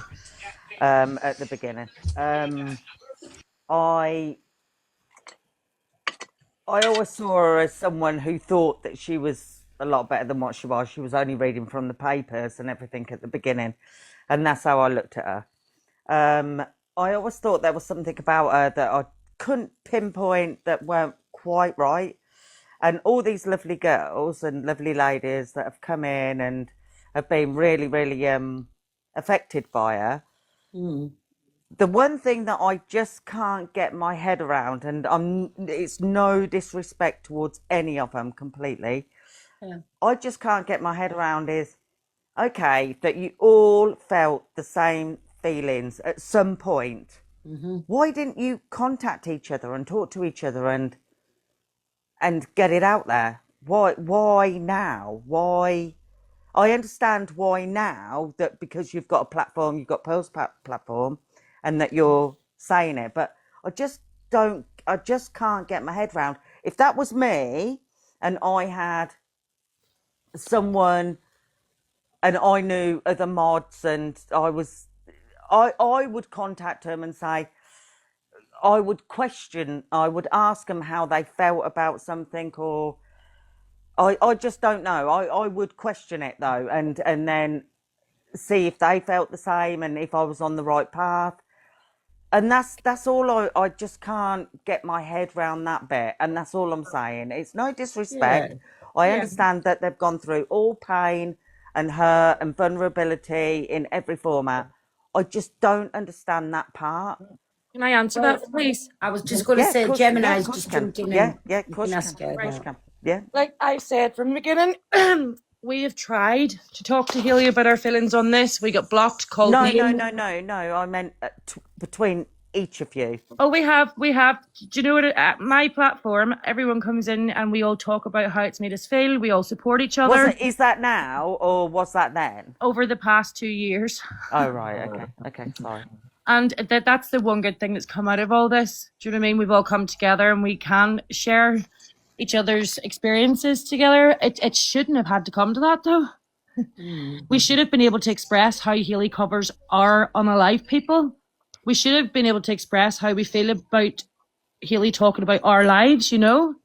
at the beginning. I always saw her as someone who thought that she was a lot better than what she was. She was only reading from the papers and everything at the beginning, and that's how I looked at her. I always thought there was something about her that I couldn't pinpoint that weren't quite right. And all these lovely girls and lovely ladies that have come in and have been really, really affected by her. The one thing that I just can't get my head around, and it's no disrespect towards any of them completely, I just can't get my head around is, okay, that you all felt the same feelings at some point. Why didn't you contact each other and talk to each other and get it out there? Why now? Why? I understand why now, that because you've got a platform, you've got Pearl's platform, and that you're saying it, but I just can't get my head around. If that was me and I had someone and I knew other mods and I would contact them and say, I would ask them how they felt about something, or I just don't know. I would question it though, and then see if they felt the same and if I was on the right path. And that's all. I just can't get my head around that bit, and that's all I'm saying. It's no disrespect. I understand that they've gone through all pain and hurt and vulnerability in every format. I just don't understand that part. Can I answer that, please? I was just going to say, Gemini's just jumped in. Yeah, of course you can. Yeah. Like I said from the beginning, we have tried to talk to Hayley about our feelings on this. We got blocked, called No. names. I meant between each of you. Oh, we have. Do you know what? At my platform, everyone comes in and we all talk about how it's made us feel. We all support each other. Is that now or was that then? Over the past 2 years. Oh, right. Okay, sorry. And that's the one good thing that's come out of all this. Do you know what I mean? We've all come together and we can share each other's experiences together. It shouldn't have had to come to that, though. We should have been able to express how Hayley covers our unalive people. We should have been able to express how we feel about Hayley talking about our lives, you know?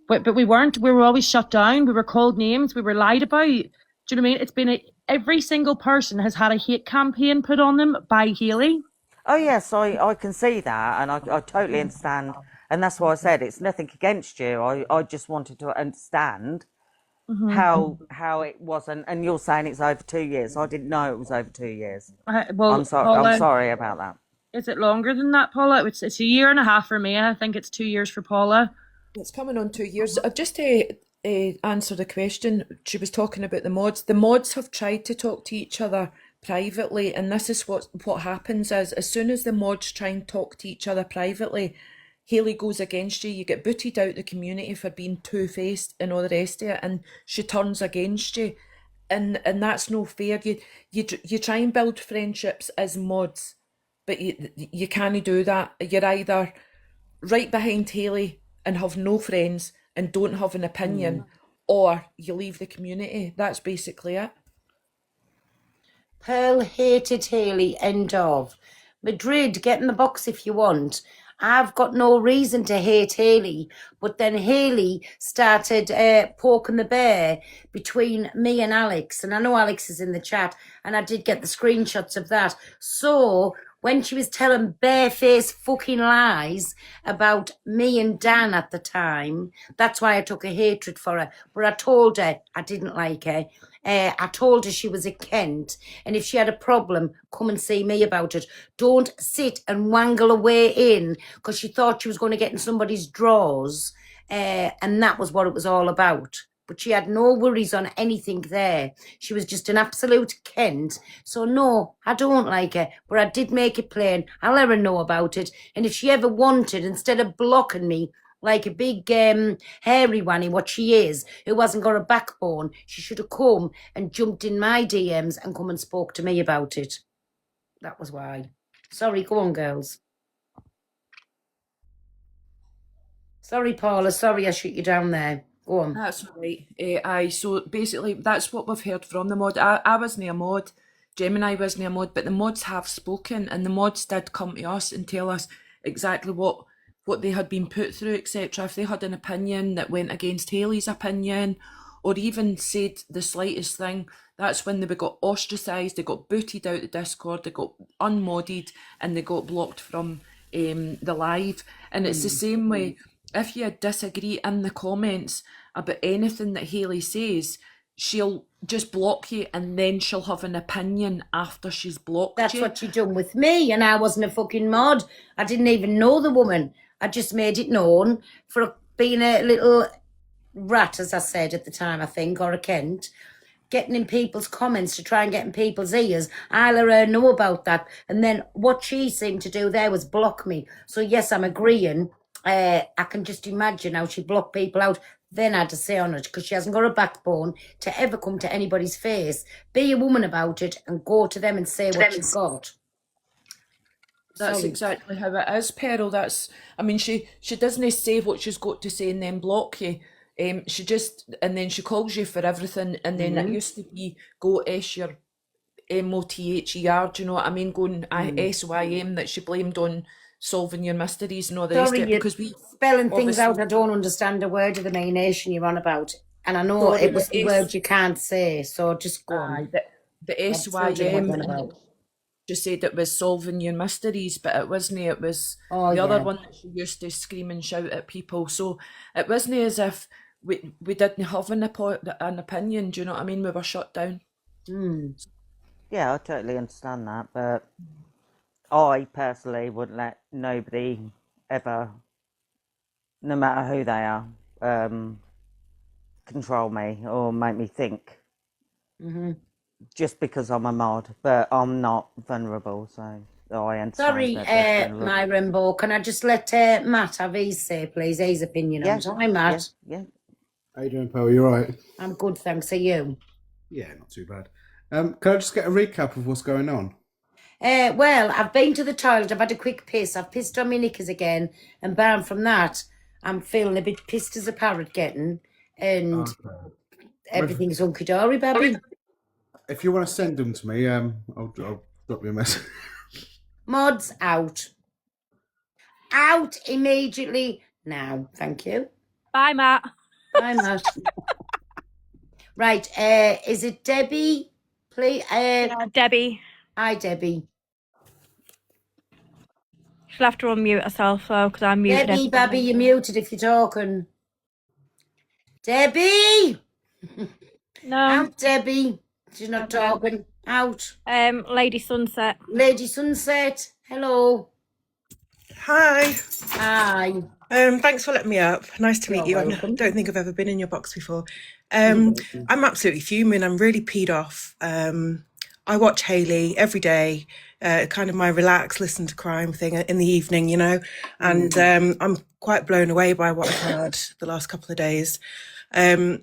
But we weren't. We were always shut down. We were called names. We were lied about. Do you know what I mean? It's been every single person has had a hate campaign put on them by Hayley. Oh, yes, I can see that, and I totally understand. And that's why I said it's nothing against you. I just wanted to understand how it wasn't. And you're saying it's over 2 years. I didn't know it was over 2 years. Well, I'm Paula, I'm sorry about that. Is it longer than that, Paula? It's a year and a half for me. I think it's 2 years for Paula. It's coming on 2 years. Just to answer the question, she was talking about the mods. The mods have tried to talk to each other privately, and this is what happens is, as soon as the mods try and talk to each other privately, Hayley goes against you. You get booted out the community for being two-faced and all the rest of it, and she turns against you, and that's no fair. You try and build friendships as mods, but you can't do that. You're either right behind Hayley and have no friends and don't have an opinion, or you leave the community. That's basically it. Pearl hated Hayley, end of. Madrid, get in the box if you want. I've got no reason to hate Hayley, but then Hayley started poking the bear between me and Alex, and I know Alex is in the chat, and I did get the screenshots of that. So when she was telling barefaced fucking lies about me and Dan at the time, that's why I took a hatred for her. But I told her I didn't like her. I told her she was a Kent, and if she had a problem, come and see me about it. Don't sit and wangle away in because she thought she was going to get in somebody's drawers, and that was what it was all about. But she had no worries on anything there. She was just an absolute Kent. So no, I don't like her, but I did make it plain. I'll let her know about it. And if she ever wanted, instead of blocking me like a big hairy wanny, what she is, who hasn't got a backbone, she should have come and jumped in my DMs and come and spoke to me about it. That was why. Sorry, go on, girls. Sorry, Paula. Sorry I shut you down there. Go on. That's right. So basically, that's what we've heard from the mod. I wasn't a mod. Gemini wasn't a mod, but the mods have spoken, and the mods did come to us and tell us exactly what they had been put through, etc. If they had an opinion that went against Hayley's opinion, or even said the slightest thing, that's when they got ostracised, they got booted out the Discord, they got unmodded, and they got blocked from the live. And it's the same way if you disagree in the comments about anything that Hayley says, she'll just block you and then she'll have an opinion after she's blocked That's you. what she done with me, and I wasn't a fucking mod. I didn't even know the woman. I just made it known for being a little rat, as I said at the time, I think, or a Kent, getting in people's comments to try and get in people's ears. I let her know about that. And then what she seemed to do there was block me. So, yes, I'm agreeing. I can just imagine how she blocked people out. Then I had to say on it, because she hasn't got a backbone to ever come to anybody's face. Be a woman about it and go to them and say what you've got. That's Sorry. exactly how it is, Pearl. That's, I mean, she doesn't say what she's got to say and then block you. She just, and then she calls you for everything, and then it used to be go S your MOTHER, do you know what I mean? Going SYM, that she blamed on solving your mysteries and all the rest of Sorry, it, you're because we spelling things out. obviously I don't understand a word of the main nation you're on about. And I know sorry, it was the the word you can't say, so just go on. the I've told you what SYM, you're on and about. she said it was solving your mysteries, but it wasn't. It was Oh, the other yeah. one that she used to scream and shout at people. So it wasn't as if we didn't have an opinion. Do you know what I mean? We were shut down. Yeah, I totally understand that, but I personally wouldn't let nobody ever, no matter who they are, control me or make me think just because I'm a mod. But I'm not vulnerable, so I understand Sorry, that there's vulnerable. my Rainbow. Can I just let Matt have his say, please? His opinion on Yeah, it. Hi, Matt. yeah. How you doing, Pearl? You all right? I'm good, thanks. Are you? Yeah, not too bad. Can I just get a recap of what's going on? Well, I've been to the toilet. I've had a quick piss. I've pissed on my knickers again. And barring from that, I'm feeling a bit pissed as a parrot getting. And everything's hunky-dory, baby. If you want to send them to me, I'll drop you a message. Mods out. Out immediately now. Thank you. Bye, Matt. Bye, Matt. Right, is it Debbie? Please. Debbie. Hi, Debbie. She'll have to unmute herself, though, because I'm muted. Debbie, Babby, you're muted if you're talking. Debbie! No. Out, Debbie. She's not talking. Out. Lady Sunset. Lady Sunset. Hello. Hi. Hi. Thanks for letting me up. Nice to meet you. I don't think I've ever been in your box before. I'm absolutely fuming. I'm really peed off. I watch Hayley every day, kind of my relax, listen to crime thing in the evening, you know, and I'm quite blown away by what I've heard the last couple of days. Yeah,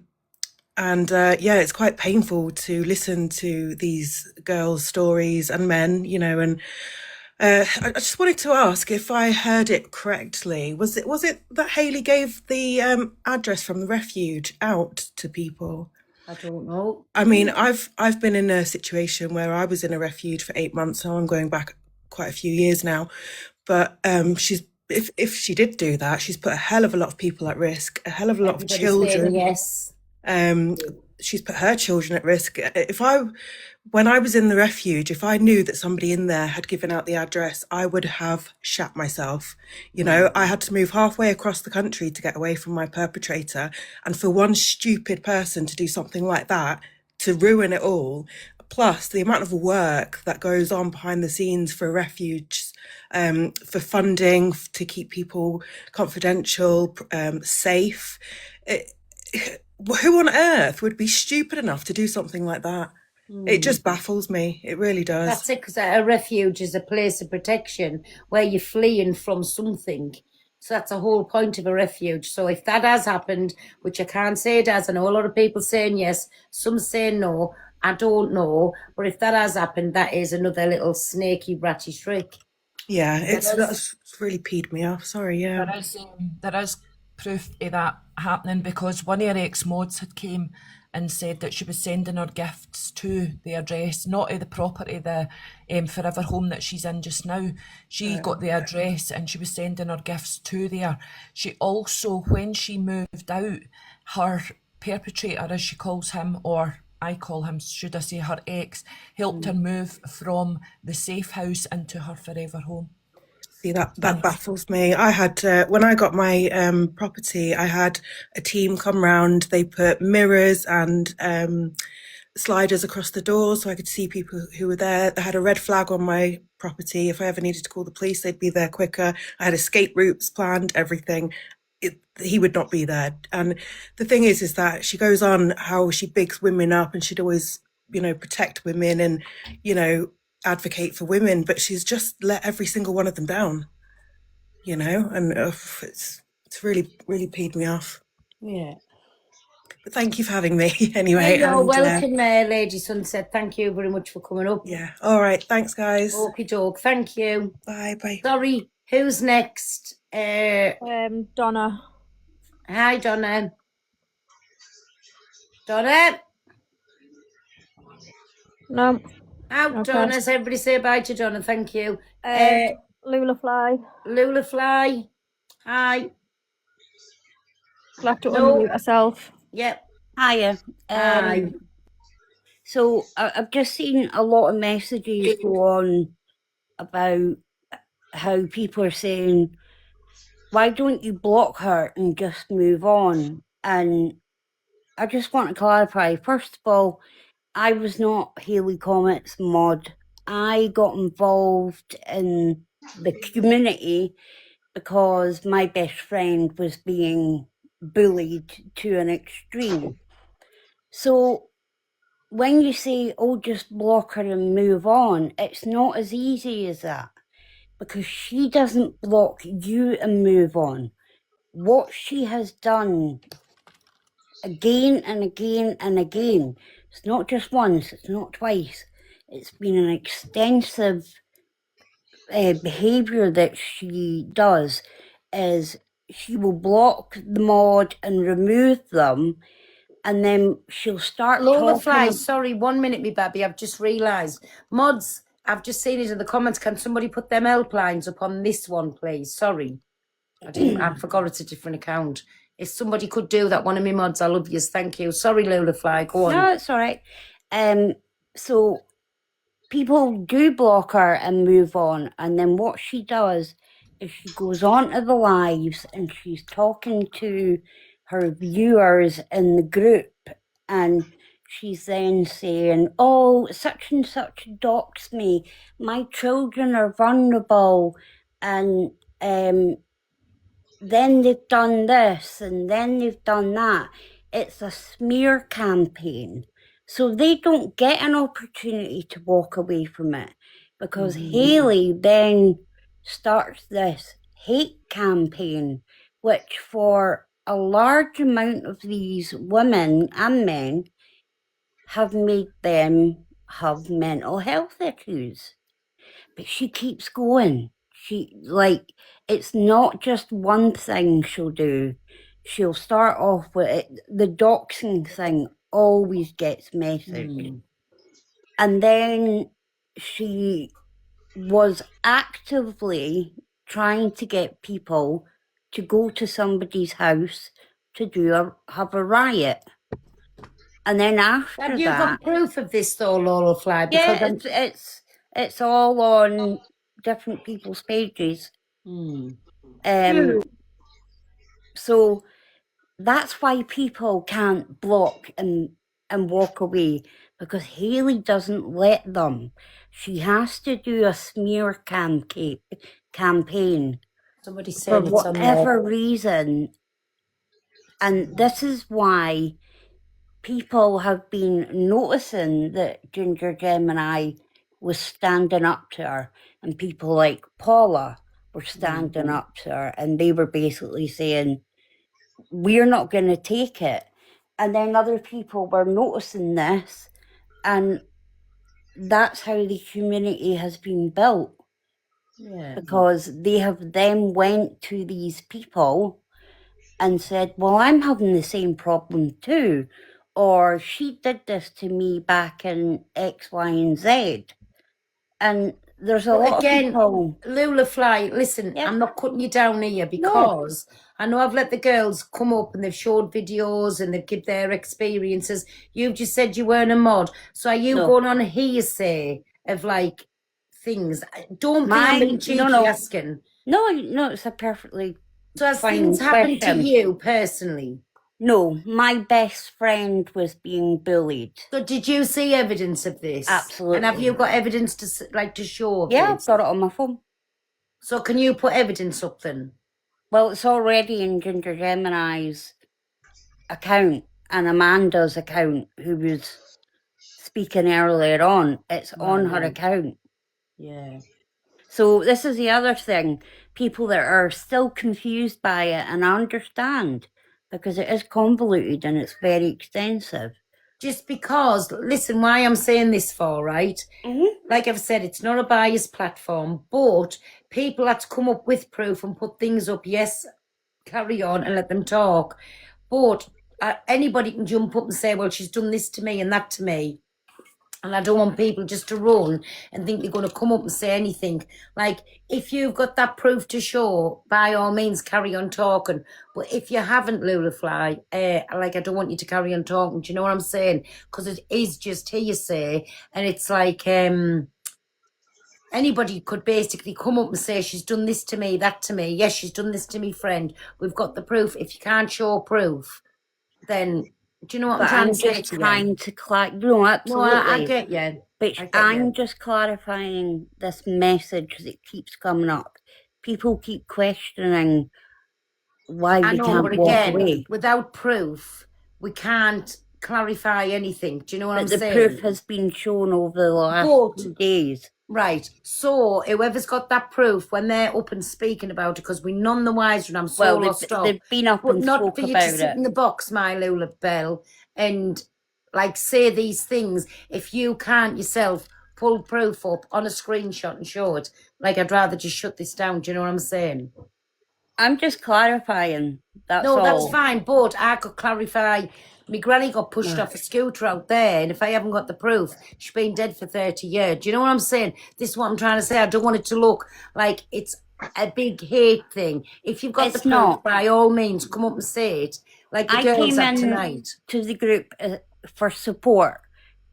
it's quite painful to listen to these girls' stories and men, you know, and I just wanted to ask if I heard it correctly. Was it that Hayley gave the address from the refuge out to people? I don't know. I mean, I've been in a situation where I was in a refuge for 8 months, so I'm going back quite a few years now. But if she did do that, she's put a hell of a lot of people at risk, a hell of a lot of children. Yes. She's put her children at risk. When I was in the refuge, if I knew that somebody in there had given out the address, I would have shat myself. You know, I had to move halfway across the country to get away from my perpetrator. And for one stupid person to do something like that, to ruin it all, plus the amount of work that goes on behind the scenes for refuges, for funding, to keep people confidential, safe. Who on earth would be stupid enough to do something like that? It just baffles me. It really does. That's it, because a refuge is a place of protection where you're fleeing from something. So that's the whole point of a refuge. So if that has happened, which I can't say it has, I know a lot of people saying yes, some say no, I don't know. But if that has happened, that is another little snaky, ratty trick. Yeah, that's really peed me off. Sorry, yeah. There is proof of that happening, because one of her ex-mods had came and said that she was sending her gifts to the address, not to the property, the forever home that she's in just now. She got the address and she was sending her gifts to there. She also, when she moved out, her perpetrator, as she calls him, or I call him, should I say, her ex, helped her move from the safe house into her forever home. See, that baffles me. I had when I got my property, I had a team come round. They put mirrors and sliders across the doors so I could see people who were there. They had a red flag on my property. If I ever needed to call the police, they'd be there quicker. I had escape routes planned, everything. He would not be there. And the thing is that she goes on how she bigs women up and she'd always, protect women and, advocate for women, but she's just let every single one of them down, and it's really, really peed me off. Yeah. But thank you for having me anyway. Hey, you're and, welcome, Lady Sunset. Thank you very much for coming up. Yeah. All right. Thanks, guys. Okie doke. Thank you. Bye. Bye. Sorry. Who's next? Donna. Hi, Donna. Donna? No. Out, Okay. Donna. So everybody say bye to Donna. Thank you. Lula Fly. Lula Fly. Hi. She'll have to No. unmute herself. Yep. Hiya. Hi. So I've just seen a lot of messages go on about how people are saying, why don't you block her and just move on? And I just want to clarify, first of all, I was not Hayley Comet's mod. I got involved in the community because my best friend was being bullied to an extreme. So when you say, oh, just block her and move on, it's not as easy as that, because she doesn't block you and move on. What she has done again and again and again, it's not just once, it's not twice, it's been an extensive behaviour that she does, is she will block the mod and remove them, and then she'll start Lola talking. Fly, sorry, 1 minute, me baby. I've just realised. Mods, I've just seen it in the comments. Can somebody put them helplines up on this one, please? Sorry. I forgot it's a different account. If somebody could do that, one of me mods, I love yous. Thank you. Sorry, Lola Fly. Go on. No, it's all right. So people do block her and move on, and then what she does is she goes on to the lives and she's talking to her viewers in the group, and she's then saying, oh, such and such doxed me, my children are vulnerable, and then they've done this and then they've done that. It's a smear campaign. So they don't get an opportunity to walk away from it, because Hayley then starts this hate campaign, which for a large amount of these women and men have made them have mental health issues. But she keeps going. It's not just one thing she'll do. She'll start off with it. The doxing thing always gets messaged. And then she was actively trying to get people to go to somebody's house to have a riot. And then after Have you that, got proof of this though, Lola Fly? Because yeah, it's all on different people's pages. So that's why people can't block and walk away, because Hayley doesn't let them. She has to do a smear campaign Somebody for said it's on there. whatever reason. And this is why people have been noticing that Ginger Gemini was standing up to her, and people like Paula were standing up to her, and they were basically saying, we're not going to take it. And then other people were noticing this, and that's how the community has been built. Yeah. Because they have then went to these people and said, well, I'm having the same problem too, or she did this to me back in X, Y, and Z. And there's a lot Again, of people. Lula Fly, listen, I'm not cutting you down here because I know I've let the girls come up and they've showed videos and they've given their experiences. You've just said you weren't a mod. So are you No. going on a hearsay of things. Don't think I'm being cheeky asking. No, it's a perfectly So has fine things happened to question. you personally? No, my best friend was being bullied. So did you see evidence of this? Absolutely. And have you got evidence to show of Yeah, it? I've got it on my phone. So can you put evidence up then? Well, it's already in Ginger Gemini's account and Amanda's account, who was speaking earlier on. It's on her Right. account. Yeah. So this is the other thing. People that are still confused by it, and I understand, because it is convoluted and it's very extensive. Just because, listen, why I'm saying this for, right? Like I've said, it's not a biased platform, but people had to come up with proof and put things up. Yes, carry on and let them talk. But anybody can jump up and say, well, she's done this to me and that to me. And I don't want people just to run and think they're going to come up and say anything. Like, if you've got that proof to show, by all means, carry on talking. But if you haven't, Lula Fly, like, I don't want you to carry on talking. Do you know what I'm saying? Because it is just hearsay. And it's like, anybody could basically come up and say, she's done this to me, that to me. Yes, she's done this to me, friend. We've got the proof. If you can't show proof, then... Do you know what But I'm I'm trying to say just to you? trying to no, absolutely. No, I get you. But I get I'm you. just clarifying this message that keeps coming up. People keep questioning why I we know, can't but walk again, away. without proof, we can't clarify anything. Do you know what But I'm the saying? proof has been shown over the last But- 2 days. Right. So whoever's got that proof, when they're up and speaking about it, because we're none the wiser, and I'm so Well, lost up. they've been up But and not spoke for you about to sit it. in the box, my Lula Bell, and like say these things. If you can't yourself pull proof up on a screenshot and show it, like I'd rather just shut this down. Do you know what I'm saying? I'm just clarifying. That's No, all. that's fine, but I could clarify. My granny got pushed off a scooter out there, and if I haven't got the proof, she's been dead for 30 years. Do you know what I'm saying? This is what I'm trying to say. I don't want it to look like it's a big hate thing. If you've got It's the proof, not. by all means, come up and say it, like the I girls came had in tonight. to the group for support,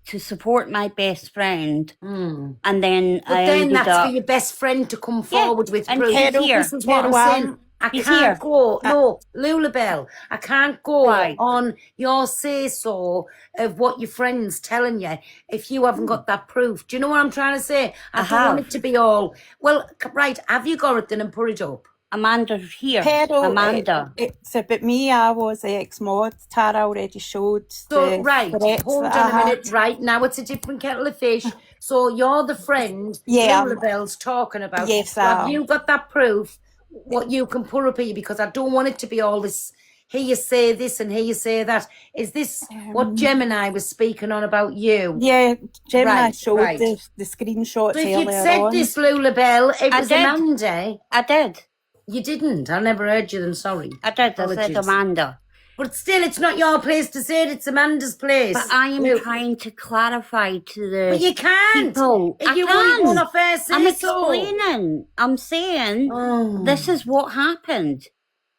to support my best friend, and then But I then ended that's up... for your best friend to come Yeah, forward with and proof. he's here. This is what I'm saying. I He's can't here. go. No, Lula Bell, I can't go Why? on your say-so of what your friend's telling you if you haven't got that proof. Do you know what I'm trying to say? I don't want have. it to be all, well, right, have you got it then and put it up? Amanda's here. Carol, Amanda. it's about me. I was the ex-mod. Tara already showed So, the right, threats hold that on I a minute. had. Right, now it's a different kettle of fish. So you're the friend Yeah, Lula Bell's talking about. yes, So have I am. you got that proof, what you can put up here? Because I don't want it to be all this, here you say this and here you say that. Is this what Gemini was speaking on about you? Yeah, Gemini Right, showed right. the screenshots So if you'd earlier said on. this, Lula Bell, it I was did. Amanda. I did. You didn't. I never heard you then, sorry. I did. I said Apologies. Amanda. But still, it's not your place to say it, it's Amanda's place. But I am Lu- trying to clarify to the But you can't. people. If I you want can. one off air, say I'm so. explaining. I'm saying this is what happened.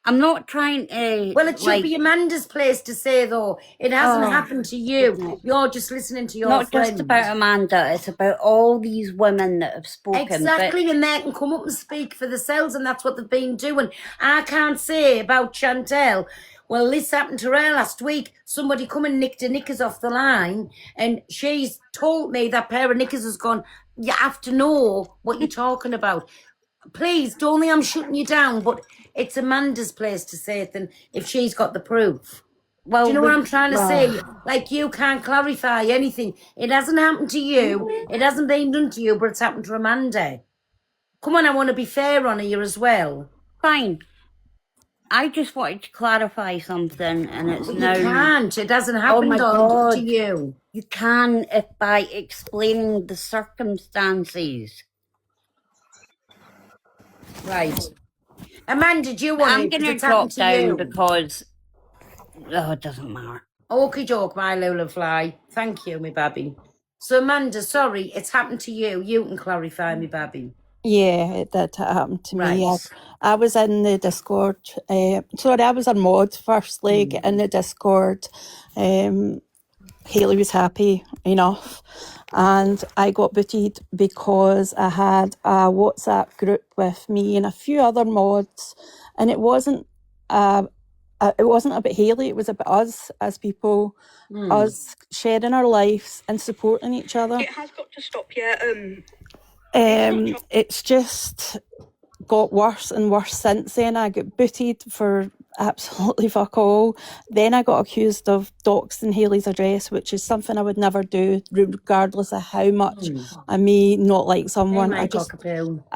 I'm not trying to. Well, it should like, be Amanda's place to say, though. It hasn't Oh, happened to you. You're just listening to your not friend. just about Amanda. It's about all these women that have spoken. Exactly, and they can come up and speak for themselves, and that's what they've been doing. I can't say about Chantel, well, this happened to her last week. Somebody come and nicked her knickers off the line, and she's told me that pair of knickers has gone, you have to know what you're talking about. Please, don't think I'm shutting you down, but it's Amanda's place to say it then if she's got the proof. Well, Do you know what we- I'm trying to say? Like, you can't clarify anything. It hasn't happened to you. It hasn't been done to you, but it's happened to Amanda. Come on, I want to be fair on you as well. Fine. I just wanted to clarify something, and it's But now. you can't. It hasn't Oh happened my on God. to you. You can if by explaining the circumstances. Right. Amanda, do you want I'm it? 'Cause going to it's drop happened to down you. because it doesn't matter. Okie doke, my Lola Fly. Thank you, me babby. So, Amanda, sorry, it's happened to you. You can clarify, me babby. Yeah, it did happen to me. Right. I was in the Discord. Sorry, I was a mod firstly in the Discord. Hayley was happy enough, and I got booted because I had a WhatsApp group with me and a few other mods, and it wasn't about Hayley, it was about us as people, us sharing our lives and supporting each other. It has got to stop, yeah. It's just got worse and worse since then. I got booted for absolutely fuck all. Then I got accused of doxing Hayley's address, which is something I would never do, regardless of how much I may not like someone. I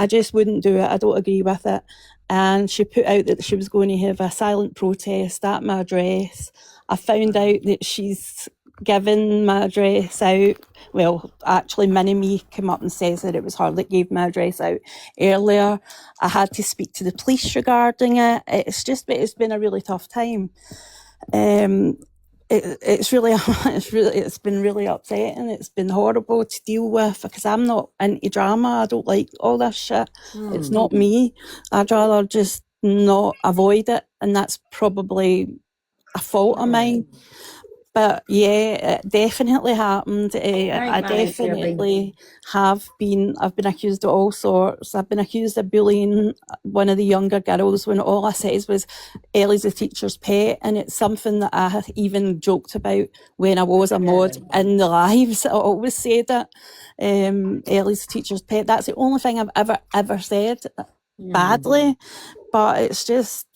just wouldn't do it. I don't agree with it. And she put out that she was going to have a silent protest at my address. I found out that she's given my address out. Well, actually, Mini-Me came up and says that it was her that gave my address out earlier. I had to speak to the police regarding it. It's been a really tough time. It's been really upsetting. It's been horrible to deal with because I'm not into drama. I don't like all this shit. It's not me. I'd rather just not avoid it, and that's probably a fault of mine. But yeah, it definitely happened. I definitely I've been accused of all sorts. I've been accused of bullying one of the younger girls when all I said was Ellie's a teacher's pet, and it's something that I even joked about when I was a mod in the lives. I always said that Ellie's a teacher's pet. That's the only thing I've ever said badly. But it's just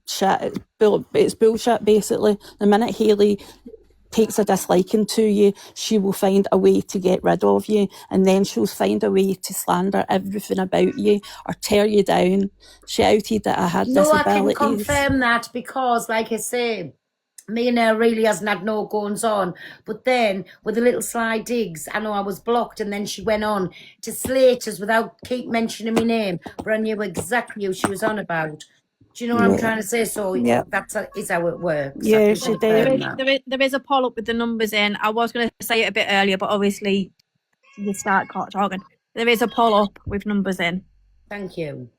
shit. It's bullshit, basically. The minute Hayley takes a disliking to you, she will find a way to get rid of you, and then she'll find a way to slander everything about you or tear you down. She outed that I had disabilities. I can confirm that because, like I say, me and her really hasn't had no goings on. But then, with the little sly digs, I know I was blocked, and then she went on to slate us without keep mentioning my name, but I knew exactly who she was on about. Do you know what I'm trying to say? So that is how it works. Yeah, she did. There is a poll up with the numbers in. I was going to say it a bit earlier, but obviously you start talking. There is a poll up with numbers in. Thank you.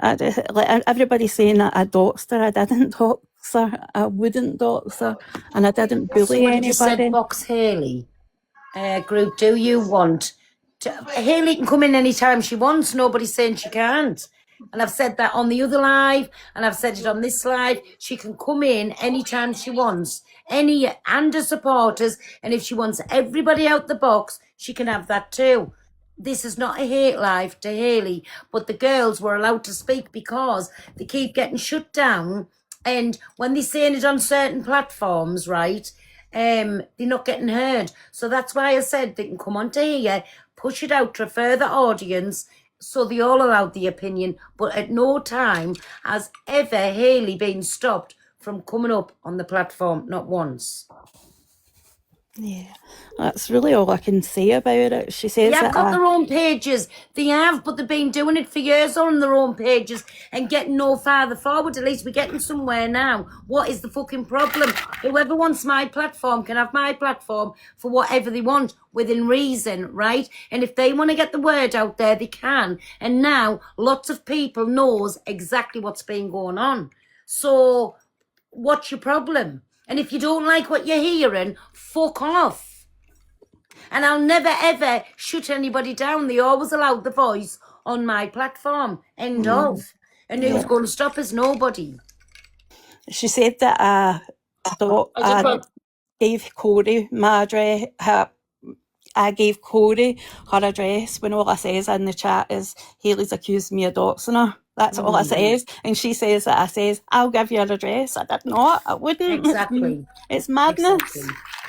Everybody's saying that I doxed her. I didn't dox her. I wouldn't dox her, and I didn't bully Somebody anybody. just said box Hayley. Group, do you want to... Hayley can come in anytime she wants. Nobody's saying she can't. And I've said that on the other live, and I've said it on this live. She can come in anytime she wants. Any and her supporters, and if she wants everybody out the box, she can have that too. This is not a hate live to Hayley, but the girls were allowed to speak because they keep getting shut down, and when they're saying it on certain platforms, right, they're not getting heard. So that's why I said they can come onto here, push it out to a further audience, so they all allowed the opinion, but at no time has ever Hayley been stopped from coming up on the platform, not once. Yeah, that's really all I can say about it. She says They have that got their own pages. They have, but they've been doing it for years on their own pages and getting no farther forward. At least we're getting somewhere now. What is the fucking problem? Whoever wants my platform can have my platform for whatever they want, within reason, right? And if they want to get the word out there, they can. And now lots of people knows exactly what's been going on. So what's your problem? And if you don't like what you're hearing, fuck off. And I'll never, ever shut anybody down. They always allowed the voice on my platform. End of. And who's going to stop us? Nobody. She said that I gave Corey my address. I gave Corey her address when all I says in the chat is Hayley's accused me of doxing her. That's all I says. And she says that I says, I'll give you her address. I did not. I wouldn't. Exactly. It's madness.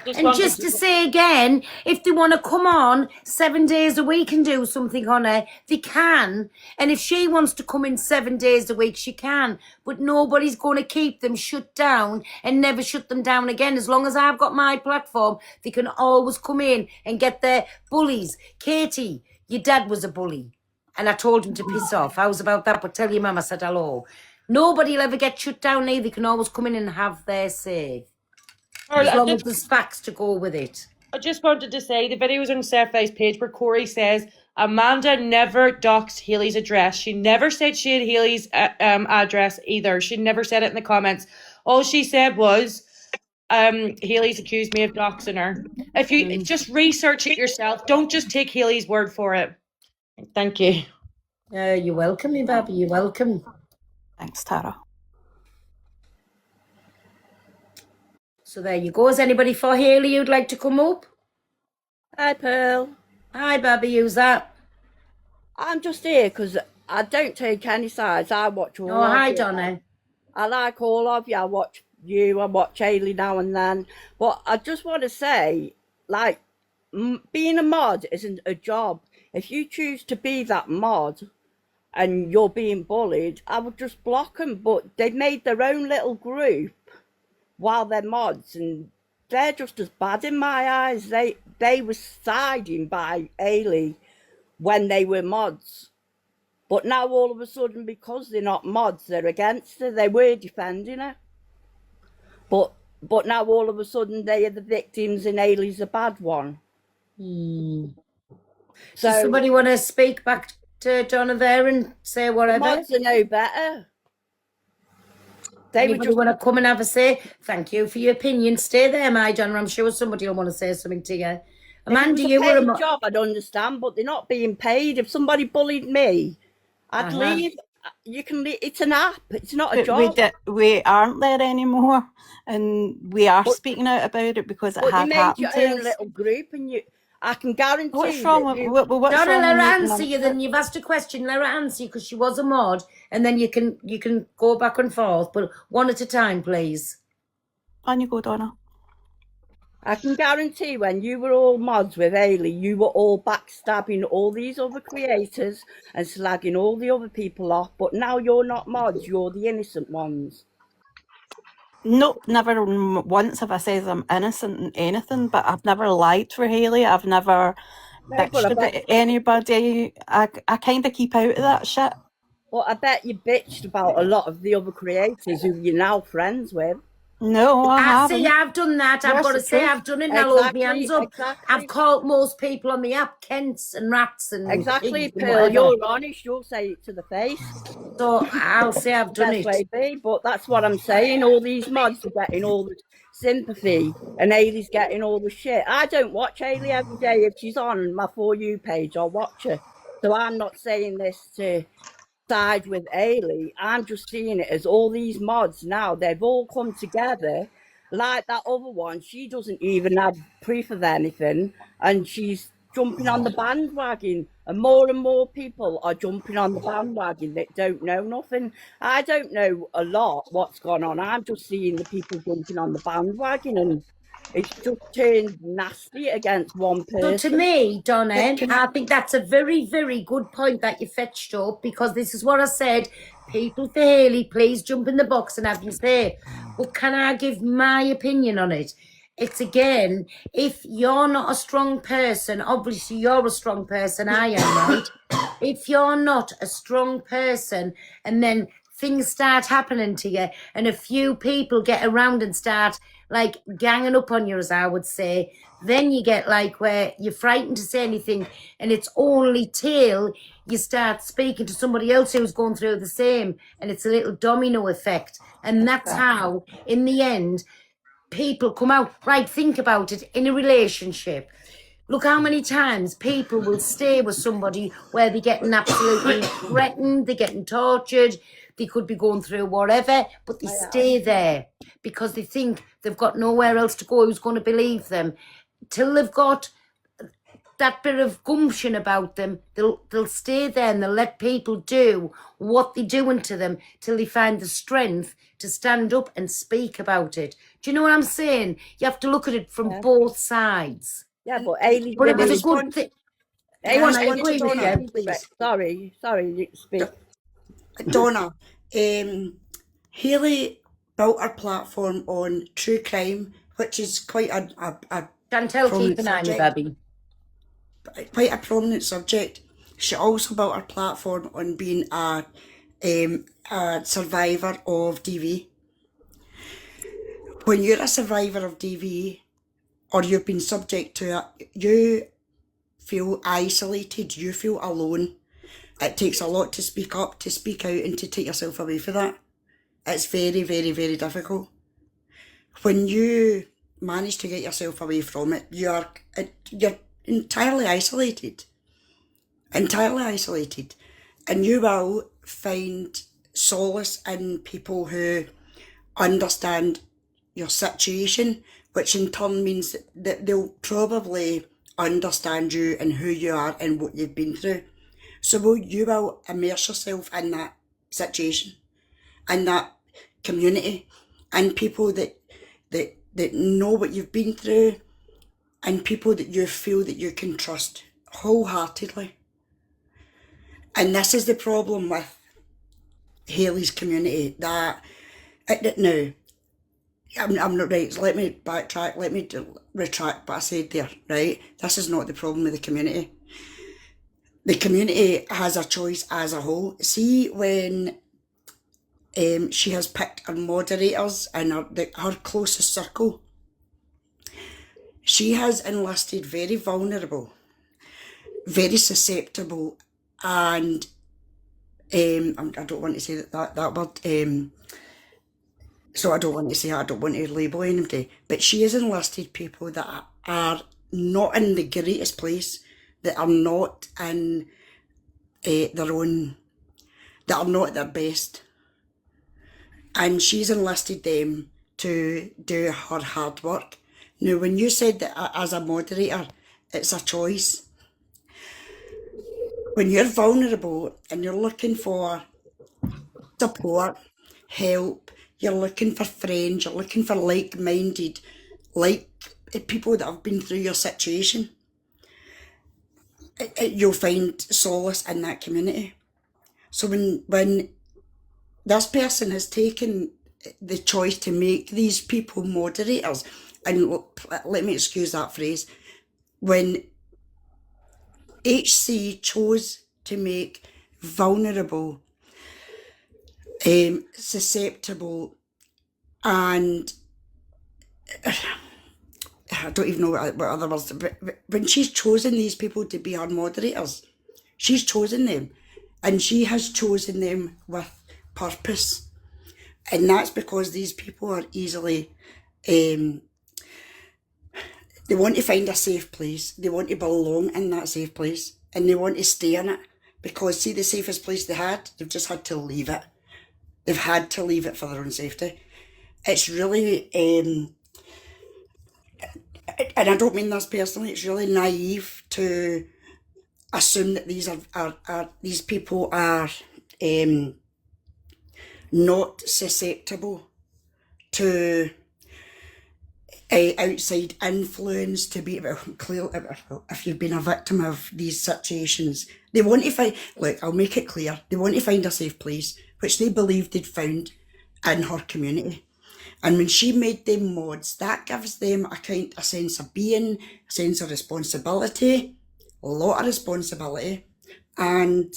Exactly. And just to say again, if they want to come on 7 days a week and do something on her, they can. And if she wants to come in 7 days a week, she can. But nobody's going to keep them shut down and never shut them down again. As long as I've got my platform, they can always come in and get their bullies. Katie, your dad was a bully. And I told him to piss off. I was about that, but tell your mum I said hello. Nobody will ever get shut down either. They can always come in and have their say. As long as there's facts to go with it. I just wanted to say the video's on Surfay's page where Corey says Amanda never doxed Hayley's address. She never said she had Hayley's address either. She never said it in the comments. All she said was Haley's accused me of doxing her. If you just research it yourself, don't just take Haley's word for it. Thank you. You're welcome, me baby. You're welcome. Thanks, Tara. So there you go. Is anybody for Haley who'd like to come up? Hi, Pearl. Hi, baby. Who's that? I'm just here because I don't take any sides. I watch all Oh, of hi, you. Donna. I like all of you. I watch you. I watch Hayley now and then. But I just want to say, like, being a mod isn't a job. If you choose to be that mod and you're being bullied, I would just block them. But they've made their own little group while they're mods, and they're just as bad in my eyes. They were siding by Hayley when they were mods. But now all of a sudden, because they're not mods, they're against her. They were defending her. But now all of a sudden they are the victims and Hayley's a bad one. So does somebody want to speak back to Donna there and say whatever? Mods are no better. They were Anybody just want to come and have a say? Thank you for your opinion. Stay there, my Donna. I'm sure somebody will want to say something to you. Amanda, if it you was a were paid job, I'd understand, but they're not being paid. If somebody bullied me, I'd leave. You can leave. It's an app. It's not a But job. we aren't there anymore, and we are speaking out about it because it But you had made happened your to own us. little group, and I can guarantee. What's wrong that with you- what's Donna, wrong let with her making answer you. Then you've asked a question. Let her answer you because she was a mod, and then you can go back and forth, but one at a time, please. On you go, Donna. I can guarantee when you were all mods with Hayley, you were all backstabbing all these other creators and slagging all the other people off. But now you're not mods, you're the innocent ones. Nope, never once have I said I'm innocent in anything, but I've never lied for Hayley. I've never No, but bitched I about bet- anybody. I kind of keep out of that shit. Well, I bet you bitched about a lot of the other creators who you're now friends with. No, I I haven't. see, I've done that. I've Where's got to the say, truth? I've done it, and I'll hold my hands Exactly, up. exactly. I've called most people on the app Kents and rats and Exactly, pigs and Pearl. whatever. You're honest. You'll say it to the face. So I'll say I've done Best it. way be, but that's what I'm saying. All these mods are getting all the sympathy, and Hayley's getting all the shit. I don't watch Hayley every day. If she's on my For You page, I'll watch her. So I'm not saying this to side with Hayley. I'm just seeing it as all these mods now, they've all come together. Like that other one, she doesn't even have proof of anything, and she's jumping on the bandwagon, and more people are jumping on the bandwagon that don't know nothing. I don't know a lot what's gone on. I'm just seeing the people jumping on the bandwagon, and it's just turned nasty against one So person. to me, Donna, I think that's a very, very good point that you fetched up, because this is what I said. People for Hayley, please jump in the box and have you say. But can I give my opinion on it? It's again, if you're not a strong person, obviously you're a strong person, I am, right? If you're not a strong person and then things start happening to you and a few people get around and start like ganging up on you, as I would say, then you get like where you're frightened to say anything, and it's only till you start speaking to somebody else who's going through the same, and it's a little domino effect. And that's how, in the end, people come out. Right, think about it in a relationship. Look how many times people will stay with somebody where they're getting absolutely threatened, they're getting tortured, they could be going through whatever, but they stay there because they think they've got nowhere else to go. Who's going to believe them? Till they've got that bit of gumption about them, they'll stay there and they'll let people do what they're doing to them till they find the strength to stand up and speak about it. Do you know what I'm saying? You have to look at it from both sides. Yeah, but Hayley But it did was it. a good thing. Hayley Go on, I wanted agree to with do you. it. Sorry, you speak. Donna, Hayley built her platform on true crime, which is quite a Chantel, keep prominent an eye on me, subject. baby. Quite a prominent subject. She also built her platform on being a survivor of DV. When you're a survivor of DV, or you've been subject to it, you feel isolated, you feel alone. It takes a lot to speak up, to speak out, and to take yourself away from that. It's very, very, very difficult. when you manage to get yourself away from it, you're entirely isolated. Entirely isolated. And you will find solace in people who understand your situation, which in turn means that they'll probably understand you and who you are and what you've been through. So you will immerse yourself in that situation, in that community, and people that know what you've been through, and people that you feel that you can trust wholeheartedly. And this is the problem with Hayley's community, that now, I'm not right, so let me backtrack, let me retract what I said there, right? This is not the problem with the community. The community has a choice as a whole. See, when she has picked her moderators and her closest circle, she has enlisted very vulnerable, very susceptible, and I don't want to say that word, so I don't want to say, I don't want to label anybody, but she has enlisted people that are not in the greatest place, that are not in their own, that are not at their best. And she's enlisted them to do her hard work. Now, when you said that as a moderator, it's a choice. When you're vulnerable and you're looking for support, help, you're looking for friends, you're looking for like-minded, people that have been through your situation, you'll find solace in that community. So when this person has taken the choice to make these people moderators, and let me excuse that phrase, when HC chose to make vulnerable, susceptible, and I don't even know what other words, but when she's chosen these people to be her moderators, she's chosen them, and she has chosen them with purpose. And that's because these people are easily, they want to find a safe place, they want to belong in that safe place, and they want to stay in it, because see, the safest place they had, they've just had to leave it. They've had to leave it for their own safety. It's really, and I don't mean this personally, it's really naive to assume that these people are not susceptible to outside influence, to be clear. If you've been a victim of these situations, they want to find, look, I'll make it clear, they want to find a safe place, which they believed they'd found in her community. And when she made them mods, that gives them a sense of being, a sense of responsibility, a lot of responsibility, and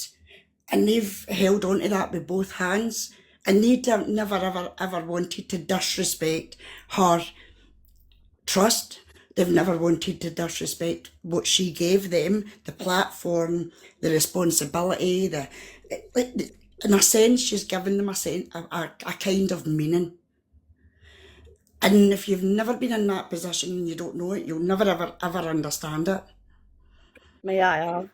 they've held on to that with both hands, and they never ever wanted to disrespect her trust. They've never wanted to disrespect what she gave them, the platform, the responsibility, in a sense, she's given them a kind of meaning. And if you've never been in that position and you don't know it, you'll never ever understand it. May I have?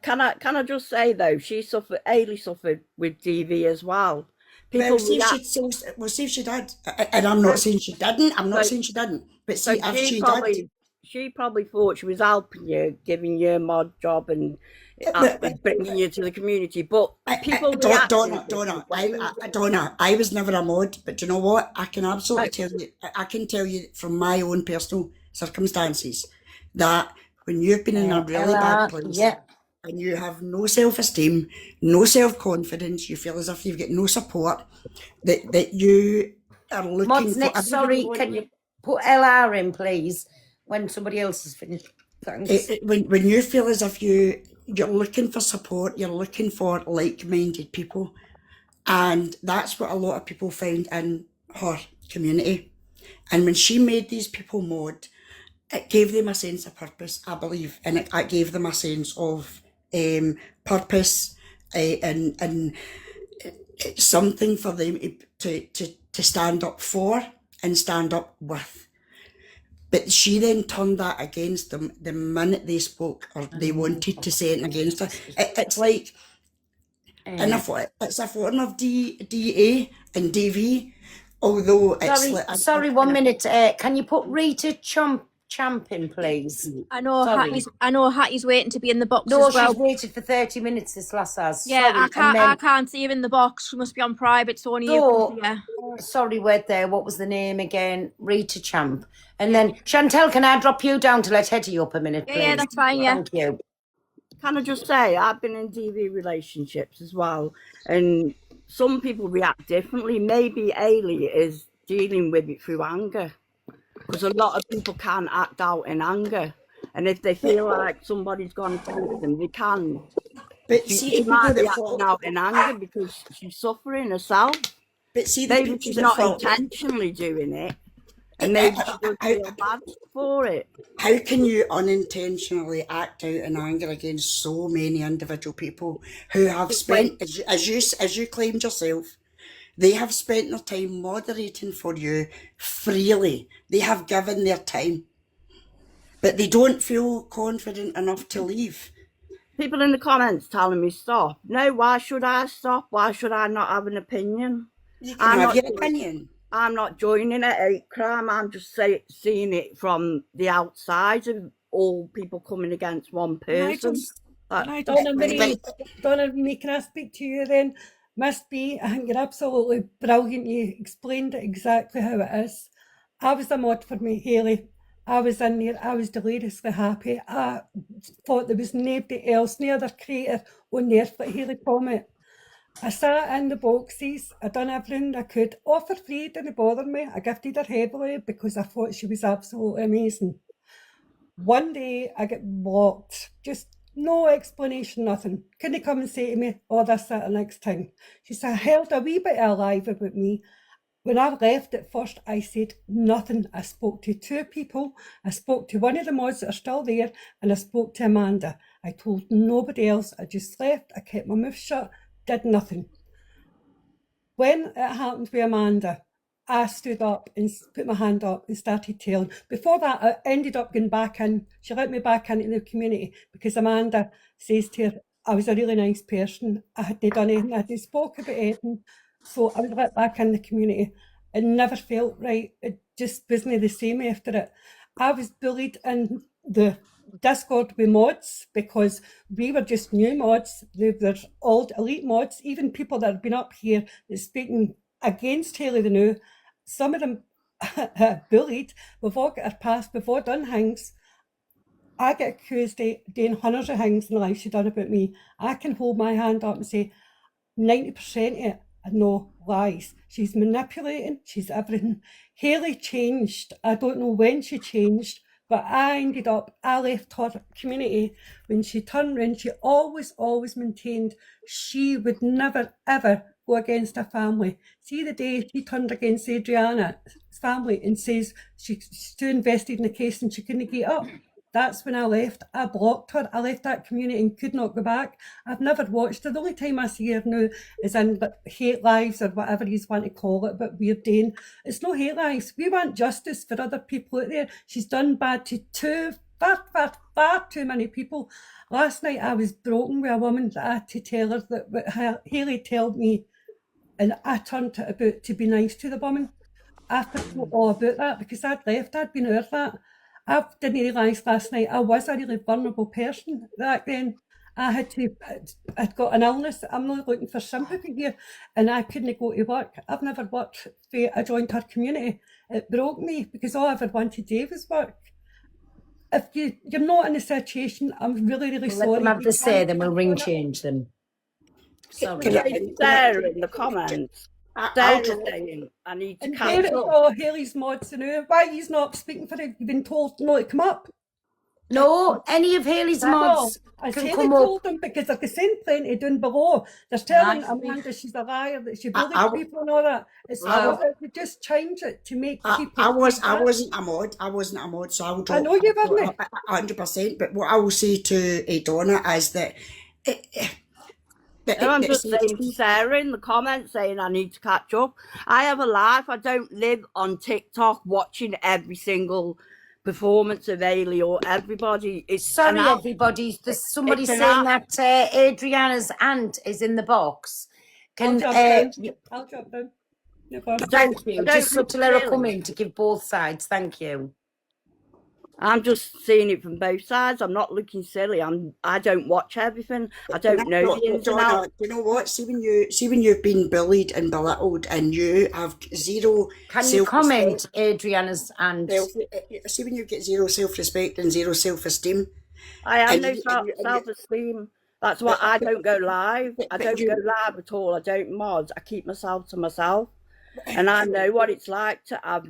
Can I just say though, Hayley suffered with DV as well. Well, see if she did, and I'm not saying she didn't. I'm not saying she didn't, but see if she did. She probably thought she was helping you, giving you a mod job and bringing you to the community. But people, Donna, I was never a mod, but you know what? I can absolutely tell you. I can tell you from my own personal circumstances that when you've been in a really bad place, and you have no self-esteem, no self-confidence, you feel as if you've got no support, that you are looking Mods for... next, sorry, can you put LR in, please, when somebody else has finished? Thanks. When you feel as if you're looking for support, you're looking for like-minded people, and that's what a lot of people found in her community. And when she made these people mod, it gave them a sense of purpose, I believe, and it gave them a sense of purpose, and something for them to stand up for, and stand up with. But she then turned that against them the minute they spoke or they wanted to say it against her. It's like it's a form of DA and DV, although it's sorry, 1 minute. Can you put Rita Champion, please? I know Hattie's waiting to be in the box No, as well. she's waited for 30 minutes, this lass has. Yeah, Sorry. I can't see her in the box. She must be on private, so only No, yeah. sorry, wait there. What was the name again? Rita Champ. And then, Chantel, can I drop you down to let Hetty up a minute, please? Yeah, that's fine, yeah. Thank you. Can I just say, I've been in DV relationships as well, and some people react differently. Maybe Ailey is dealing with it through anger, because a lot of people can act out in anger, and if they feel like somebody's gone through them, they can. But she might be acting out in anger because she's suffering herself. But see, maybe she's not intentionally doing it, and maybe she does feel bad for it. How can you unintentionally act out in anger against so many individual people who have spent, as you claimed yourself, they have spent their time moderating for you freely. They have given their time, but they don't feel confident enough to leave. People in the comments telling me stop. No, why should I stop? Why should I not have an opinion? You can have your opinion. I'm not joining a hate crime. I'm just seeing it from the outside of all people coming against one person. Donna Marie, can I speak to you then? Miss B, I think you're absolutely brilliant. You explained it exactly how it is. I was a mod for me, Hayley. I was in there, I was deliriously happy. I thought there was nobody else, no other creator on there for Hayley Comet. I sat in the boxes, I done everything I could. All for free, didn't bother me. I gifted her heavily because I thought she was absolutely amazing. One day I get blocked, just no explanation, nothing. Couldn't come and say to me, oh, that's that the next time. She said, I held a wee bit alive about me. When I left at first, I said nothing. I spoke to 2 people. I spoke to one of the mods that are still there, and I spoke to Amanda. I told nobody else. I just left. I kept my mouth shut, did nothing. When it happened with Amanda, I stood up and put my hand up and started telling. Before that, I ended up going back in. She let me back into the community because Amanda says to her, I was a really nice person. I hadn't done anything. I hadn't spoke about anything. So I was let back in the community. It never felt right. It just wasn't the same after it. I was bullied in the Discord with mods because we were just new mods. They were old elite mods, even people that had been up here that's speaking against Hayley the New. Some of them bullied. We've all got our past, we've all done things. I get accused of doing hundreds of things in life she done about me. I can hold my hand up and say 90% of it are no lies. She's manipulating, she's everything. Hayley changed. I don't know when she changed, but I left her community. When she turned around, she always maintained she would never, ever go against her family. See the day she turned against Adriana's family and says she's too invested in the case and she couldn't get up. That's when I left. I blocked her. I left that community and could not go back. I've never watched her. The only time I see her now is in hate lives or whatever you want to call it, but we're doing. It's no hate lives. We want justice for other people out there. She's done bad to far too many people. Last night I was broken with a woman that I had to tell her that what Hayley told me, and I turned it about to be nice to the woman. I forgot all about that because I'd left. I'd been over that. I didn't realise last night I was a really vulnerable person back then. I'd got an illness. I'm not looking for sympathy here, and I couldn't go to work. I've never worked for a joined her community. It broke me because all I ever wanted to do was work. If you're not in a situation, I'm really sorry. Let them have to say them, we'll ring change them. Sorry. Sarah in the comments. Sarah's saying, I need to cancel. Oh, Hayley's mods and why he's not speaking for it? You've been told not to come up. No, any of Hayley's mods I can said come I up. told them because they're saying plenty down below. They're telling Amanda she's a liar, that she bullied people and all that. It's they just change it to make people. I wasn't a mod. I wasn't a mod, so I would. I know you weren't. 100%. But what I will say to Donna is that No, I'm just saying to Sarah in the comments saying I need to catch up. I have a life. I don't live on TikTok watching every single performance of Ailey or everybody. It's Sorry, everybody. There's somebody it's an saying app. that Adriana's aunt is in the box. Can I'll drop them. No problem. thank you. I don't Just so think to let her come really. in to give both sides. Thank you. I'm just seeing it from both sides. I'm not looking silly. I don't watch everything. I don't know the ins and Donna, outs. you know what? See when you've been bullied and belittled and you have zero Can you comment, Adriana's aunt? See when you get zero self-respect and zero self-esteem. I have and no you- and you- self-esteem. That's why I don't go live. I don't go live at all. I don't mod. I keep myself to myself. And I know what it's like to have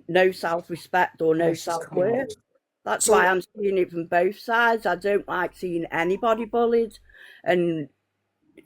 no self-respect or no self-worth. That's why I'm seeing it from both sides. I don't like seeing anybody bullied. And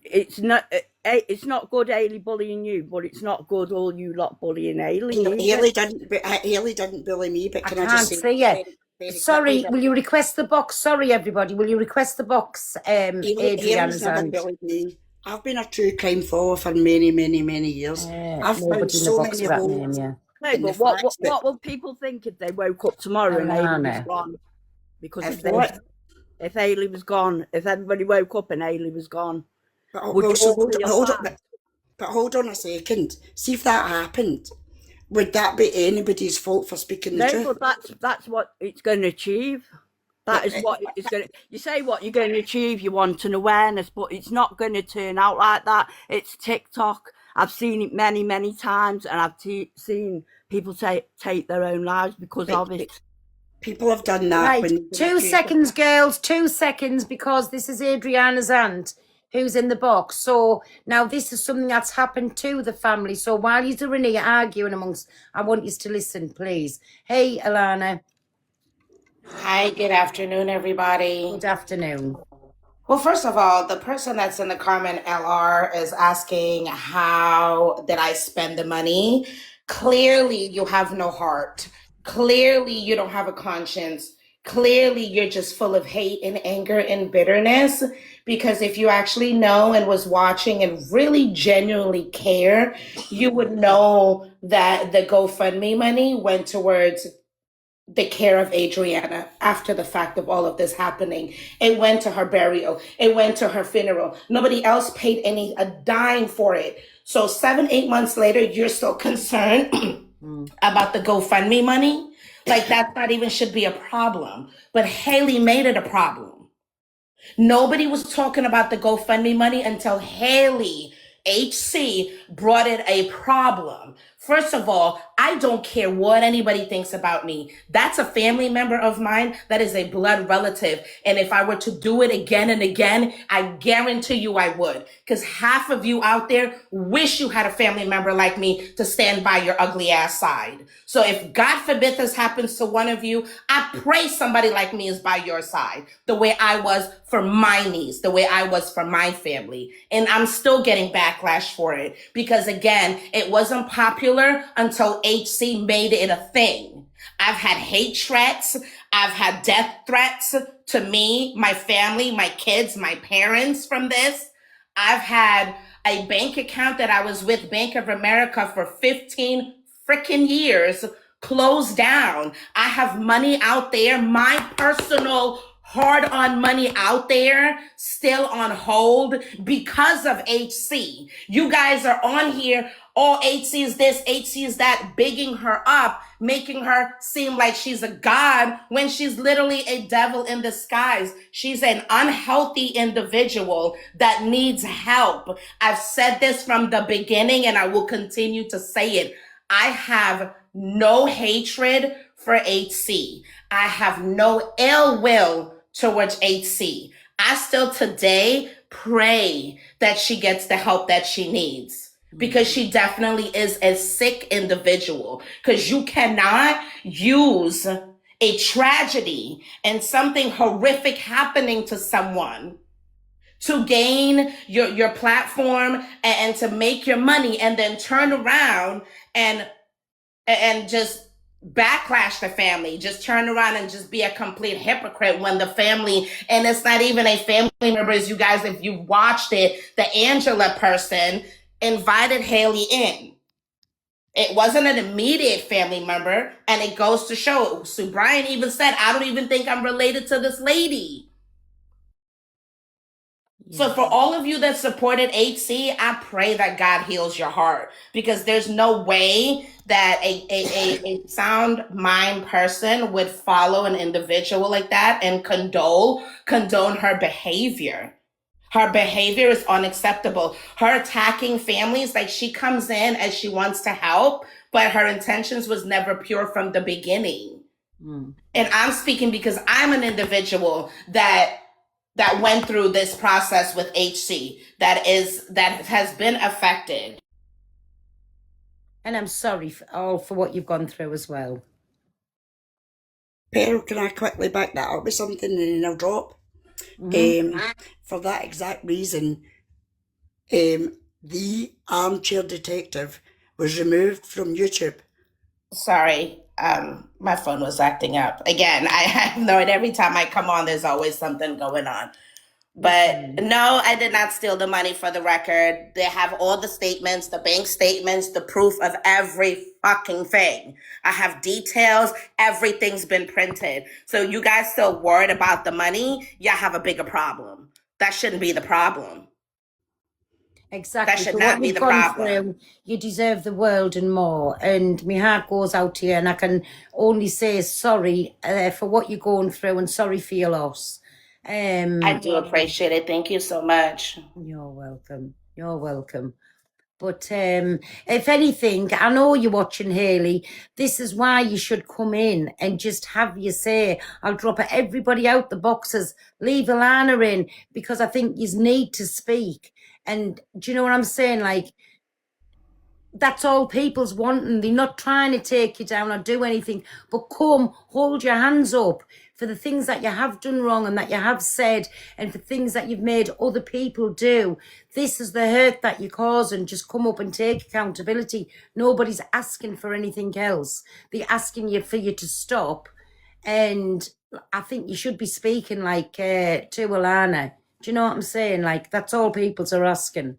it's not good Ailey bullying you, but it's not good all you lot bullying Ailey. Hayley didn't bully me, but can I can't just say see it. very Sorry, quickly will you request the box? Sorry, everybody. Will you request the box, Hayley's Adriana's never aunt? bullied me. I've been a true crime follower for many, many, many years. I've found Nobody in the so box many for that holes. name, yeah. No, in the but what facts that- will people think if they woke up tomorrow and Ailey was Alana. gone? Because If if Ailey was gone, if everybody woke up and Ailey was gone, But, would you all hold feel on, sad? but hold on a second. See if that happened. Would that be anybody's fault for speaking the No, truth? but that's what it's going to achieve. That is what it's going to. You say what you're going to achieve. You want an awareness, but it's not going to turn out like that. It's TikTok. I've seen it many, many times, and I've seen people take their own lives because of it. People have done that. Right, when 2 seconds, girls. 2 seconds, because this is Adriana's aunt who's in the box. So now this is something that's happened to the family. So while you're in here arguing amongst, I want you to listen, please. Hey, Alana. Hi, good afternoon, everybody. Good afternoon. Well, first of all, the person that's in the comment, LR, is asking how did I spend the money? Clearly, you have no heart. Clearly, you don't have a conscience. Clearly, you're just full of hate and anger and bitterness. Because if you actually know and was watching and really genuinely care, you would know that the GoFundMe money went towards the care of Adriana after the fact of all of this happening. It went to her burial. It went to her funeral. Nobody else paid a dime for it. So 7-8 months later, you're still concerned about the GoFundMe money? Like that not even should be a problem. But Hailey made it a problem. Nobody was talking about the GoFundMe money until Hailey HC brought it a problem. First of all, I don't care what anybody thinks about me. That's a family member of mine. That is a blood relative. And if I were to do it again and again, I guarantee you I would. Because half of you out there wish you had a family member like me to stand by your ugly ass side. So if God forbid this happens to one of you, I pray somebody like me is by your side. The way I was for my niece, the way I was for my family. And I'm still getting backlash for it. Because again, it wasn't popular until HC made it a thing. I've had hate threats. I've had death threats to me, my family, my kids, my parents from this. I've had a bank account that I was with Bank of America for 15 freaking years closed down. I have money out there, my personal hard-on money out there, still on hold because of HC. You guys are on here, oh, HC is this, HC is that, bigging her up, making her seem like she's a god when she's literally a devil in disguise. She's an unhealthy individual that needs help. I've said this from the beginning and I will continue to say it. I have no hatred for HC. I have no ill will towards HC. I still today pray that she gets the help that she needs because she definitely is a sick individual, because you cannot use a tragedy and something horrific happening to someone to gain your platform and to make your money and then turn around and just backlash the family, just turn around and just be a complete hypocrite when the family, and it's not even a family member, as you guys, if you watched it, the Angela person invited Haley in. It wasn't an immediate family member, and it goes to show. Sue Bryan even said, I don't even think I'm related to this lady. So for all of you that supported HC, I pray that God heals your heart, because there's no way that a sound mind person would follow an individual like that and condone her behavior. Her behavior is unacceptable. Her attacking families, like, she comes in as she wants to help, but her intentions was never pure from the beginning. And I'm speaking because I'm an individual that went through this process with HC, that has been affected. And I'm sorry for what you've gone through as well. Pearl, can I quickly back that up with something and then I'll drop? For that exact reason, the armchair detective was removed from YouTube. Sorry, my phone was acting up. Again, I have no idea. Every time I come on, there's always something going on. But no, I did not steal the money, for the record. They have all the statements, the bank statements, the proof of every fucking thing. I have details. Everything's been printed. So you guys still worried about the money? Y'all have a bigger problem. That shouldn't be the problem. Exactly. That should For not what be you've the gone problem. through, you deserve the world and more. And my heart goes out to you, and I can only say sorry for what you're going through, and sorry for your loss. I do appreciate it. Thank you so much. You're welcome. You're welcome. But if anything, I know you're watching, Haley. This is why you should come in and just have your say. I'll drop everybody out the boxes. Leave Alana in, because I think you need to speak. And do you know what I'm saying? Like, that's all people's wanting. They're not trying to take you down or do anything, but come, hold your hands up for the things that you have done wrong and that you have said, and for things that you've made other people do. This is the hurt that you're causing. Just come up and take accountability. Nobody's asking for anything else. They're asking you for you to stop. And I think you should be speaking like to Alana. Do you know what I'm saying? Like, that's all people's are asking.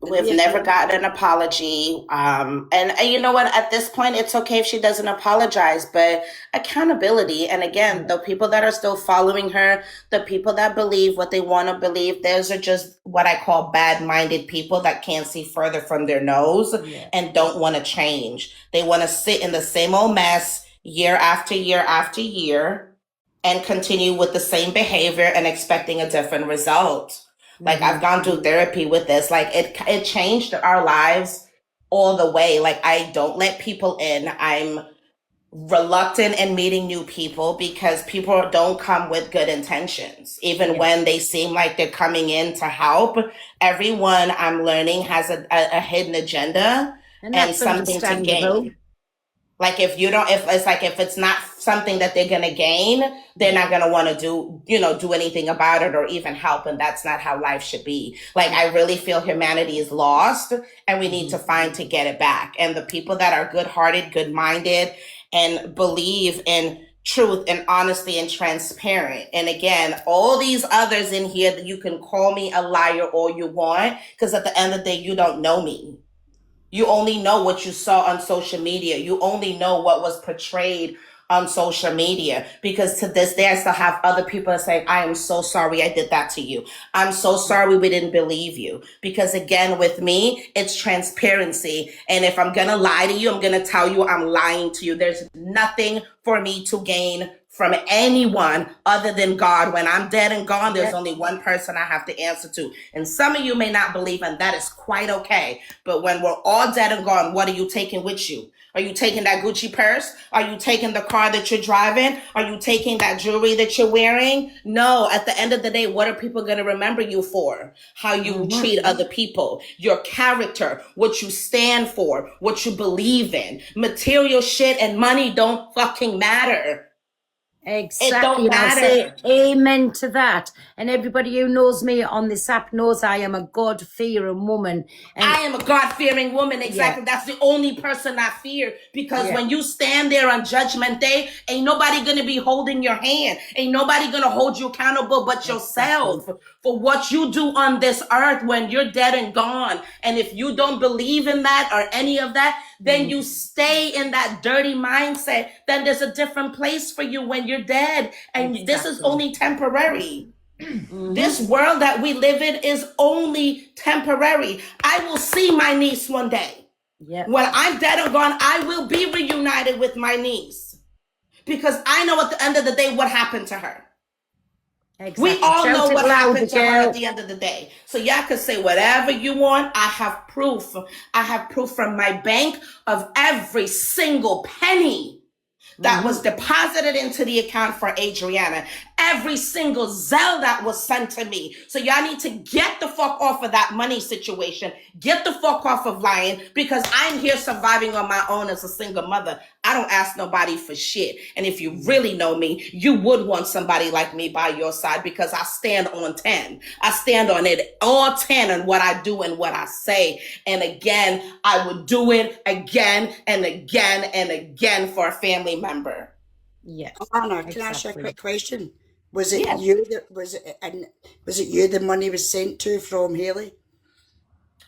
We've never gotten an apology. And you know what? At this point, it's okay if she doesn't apologize, but accountability. And again, the people that are still following her, the people that believe what they want to believe, those are just what I call bad-minded people that can't see further from their nose and don't want to change. They want to sit in the same old mess year after year after year and continue with the same behavior and expecting a different result. Like, I've gone through therapy with this. Like, it changed our lives all the way. Like, I don't let people in. I'm reluctant in meeting new people because people don't come with good intentions. Even when they seem like they're coming in to help, everyone, I'm learning, has a hidden agenda and something to gain. Like, if it's not something that they're going to gain, they're not going to want to do anything about it or even help. And that's not how life should be. Like, I really feel humanity is lost and we need to find to get it back. And the people that are good-hearted, good-minded, and believe in truth and honesty and transparent. And again, all these others in here, that you can call me a liar all you want, because at the end of the day, you don't know me. You only know what you saw on social media. You only know what was portrayed on social media, because to this day, I still have other people that say, I am so sorry I did that to you. I'm so sorry we didn't believe you. Because again, with me, it's transparency. And if I'm going to lie to you, I'm going to tell you I'm lying to you. There's nothing for me to gain from anyone other than God. When I'm dead and gone, there's only one person I have to answer to. And some of you may not believe, and that is quite okay. But when we're all dead and gone, what are you taking with you? Are you taking that Gucci purse? Are you taking the car that you're driving? Are you taking that jewelry that you're wearing? No, at the end of the day, what are people going to remember you for? How you treat other people, your character, what you stand for, what you believe in. Material shit and money don't fucking matter. Exactly. don't And I'll say matter. amen to that. And everybody who knows me on this app knows I am a God-fearing woman. And I am a God-fearing woman. Exactly. yeah, That's the only person I fear. Because yeah, when you stand there on Judgment Day, ain't nobody gonna be holding your hand. Ain't nobody gonna hold you accountable but exactly. yourself for what you do on this earth when you're dead and gone. And if you don't believe in that or any of that, then you stay in that dirty mindset. Then there's a different place for you when you're dead. And this is Exactly. only temporary. This world that we live in is only temporary. I will see my niece one day. Yeah. When I'm dead and gone, I will be reunited with my niece. Because I know at the end of the day what happened to her. Exactly. We all Shout know it what louder, happened to her girl. at the end of the day. So y'all can say whatever you want. I have proof. I have proof from my bank of every single penny that was deposited into the account for Adriana. Every single Zelle that was sent to me. So y'all need to get the fuck off of that money situation. Get the fuck off of lying, because I'm here surviving on my own as a single mother. I don't ask nobody for shit. And if you really know me, you would want somebody like me by your side, because I stand on 10. I stand on it all 10 on what I do and what I say. And again, I would do it again and again and again for a family member. Yes. Anna, can I ask you a Exactly. quick question? Was it Yes. you that was it you the money was sent to from Haley?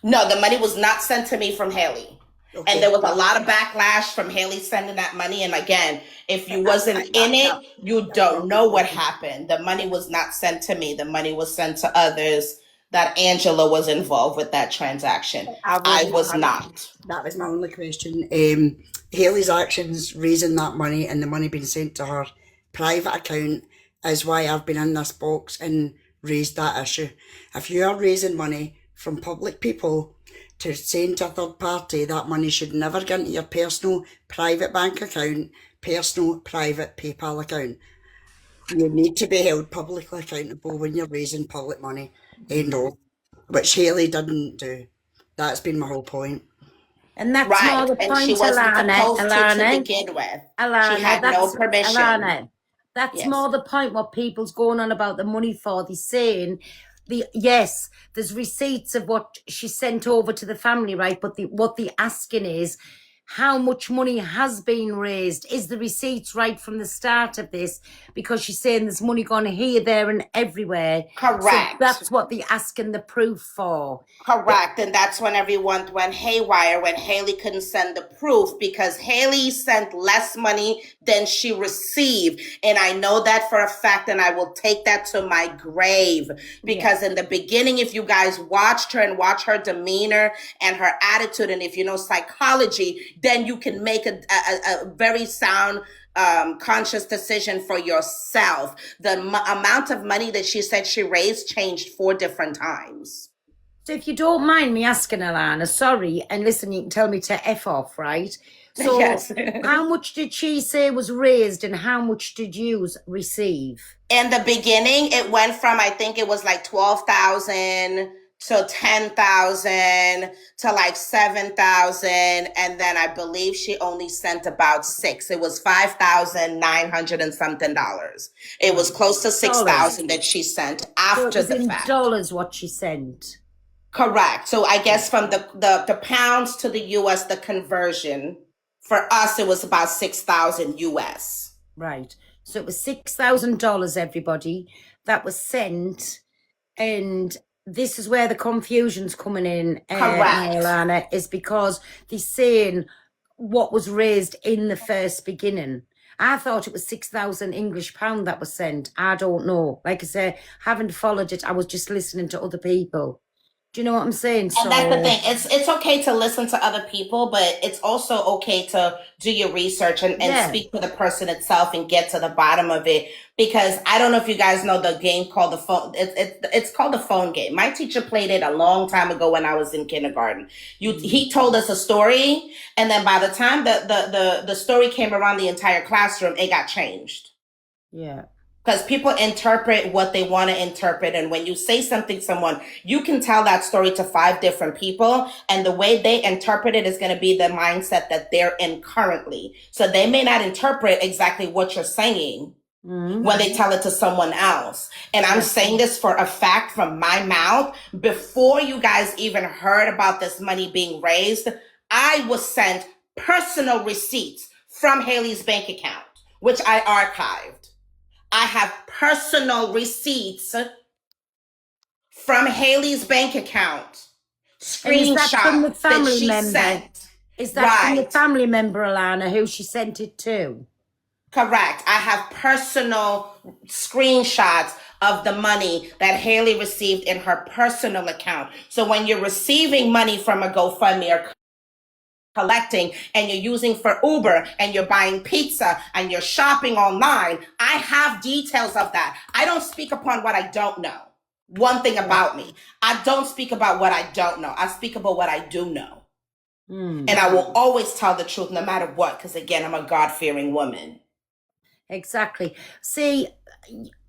No, the money was not sent to me from Haley. And Okay. there was a lot of backlash from Haley sending that money. And again, if you wasn't in it, you don't know what happened. The money was not sent to me. The money was sent to others. That Angela was involved with that transaction. I was not. That was my only question. Haley's actions raising that money and the money being sent to her private account is why I've been in this box and raised that issue. If you are raising money from public people to send to a third party, that money should never go into your personal private bank account, personal private PayPal account. You need to be held publicly accountable when you're raising public money, no, which Haley didn't do. That's been my whole point. And that's Right. more the And she point, wasn't Alana. supposed to Alana. begin with. Alana, She had no that's permission. Alana. That's Yes. more the point. What people's going on about the money for? They're saying yes, there's receipts of what she sent over to the family, right? But what they're asking is, how much money has been raised? Is the receipts right from the start of this? Because she's saying there's money gone here, there, and everywhere. Correct. So that's what they're asking the proof for. Correct. And that's when everyone went haywire, when Haley couldn't send the proof, because Haley sent less money than she received. And I know that for a fact, and I will take that to my grave, because in the beginning, if you guys watched her and watch her demeanor and her attitude, and if you know psychology, then you can make a very sound conscious decision for yourself. The amount of money that she said she raised changed 4 different times. So if you don't mind me asking, Alana, sorry, and listen, you can tell me to F off, right? So Yes. how much did she say was raised and how much did you receive? In the beginning, it went from, I think it was like 12,000 to 10,000 to like 7,000. And then I believe she only sent about 6. It was 5,900 and something dollars. It was close to 6,000 that she sent So it after was the in fact. dollars what she sent. Correct. So I guess from the pounds to the US, the conversion, for us, it was about 6,000 US. Right. So it was $6,000, everybody, that was sent. And this is where the confusion's coming in, Correct. Alana, is because they're saying what was raised in the first beginning. I thought it was 6,000 English pound that was sent. I don't know. Like I say, haven't followed it. I was just listening to other people. Do you know what I'm saying? And that's the thing. It's okay to listen to other people, but it's also okay to do your research and Yeah. speak to the person itself and get to the bottom of it. Because I don't know if you guys know the game called the phone. It's called the phone game. My teacher played it a long time ago when I was in kindergarten. He told us a story, and then by the time the story came around the entire classroom, it got changed. Yeah. Because people interpret what they want to interpret. And when you say something to someone, you can tell that story to 5 different people. And the way they interpret it is going to be the mindset that they're in currently. So they may not interpret exactly what you're saying, when they tell it to someone else. And I'm saying this for a fact from my mouth. Before you guys even heard about this money being raised, I was sent personal receipts from Haley's bank account, which I archived. I have personal receipts from Haley's bank account, And is that from the screenshots that family she member? sent. Is that from the Right. family member, Alana, who she sent it to? Correct. I have personal screenshots of the money that Haley received in her personal account. So when you're receiving money from a GoFundMe or collecting and you're using for Uber and you're buying pizza and you're shopping online, I have details of that. I don't speak upon what I don't know. One thing about me, I don't speak about what I don't know. I speak about what I do know. And I will always tell the truth no matter what, because again, I'm a God-fearing woman. Exactly. See,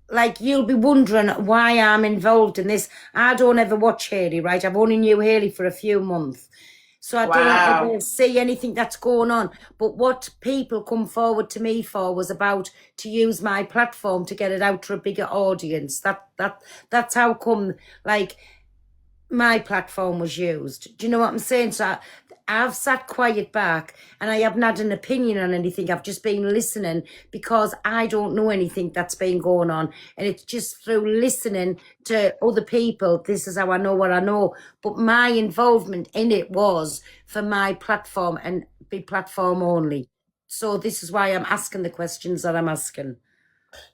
like you'll be wondering why I'm involved in this. I don't ever watch Haley, right? I've only knew Haley for a few months. So I don't Wow. ever see anything that's going on. But what people come forward to me for was about to use my platform to get it out to a bigger audience. That's how come like my platform was used. Do you know what I'm saying? So I've sat quiet back and I haven't had an opinion on anything. I've just been listening because I don't know anything that's been going on. And it's just through listening to other people, this is how I know what I know. But my involvement in it was for my platform and be platform only. So this is why I'm asking the questions that I'm asking.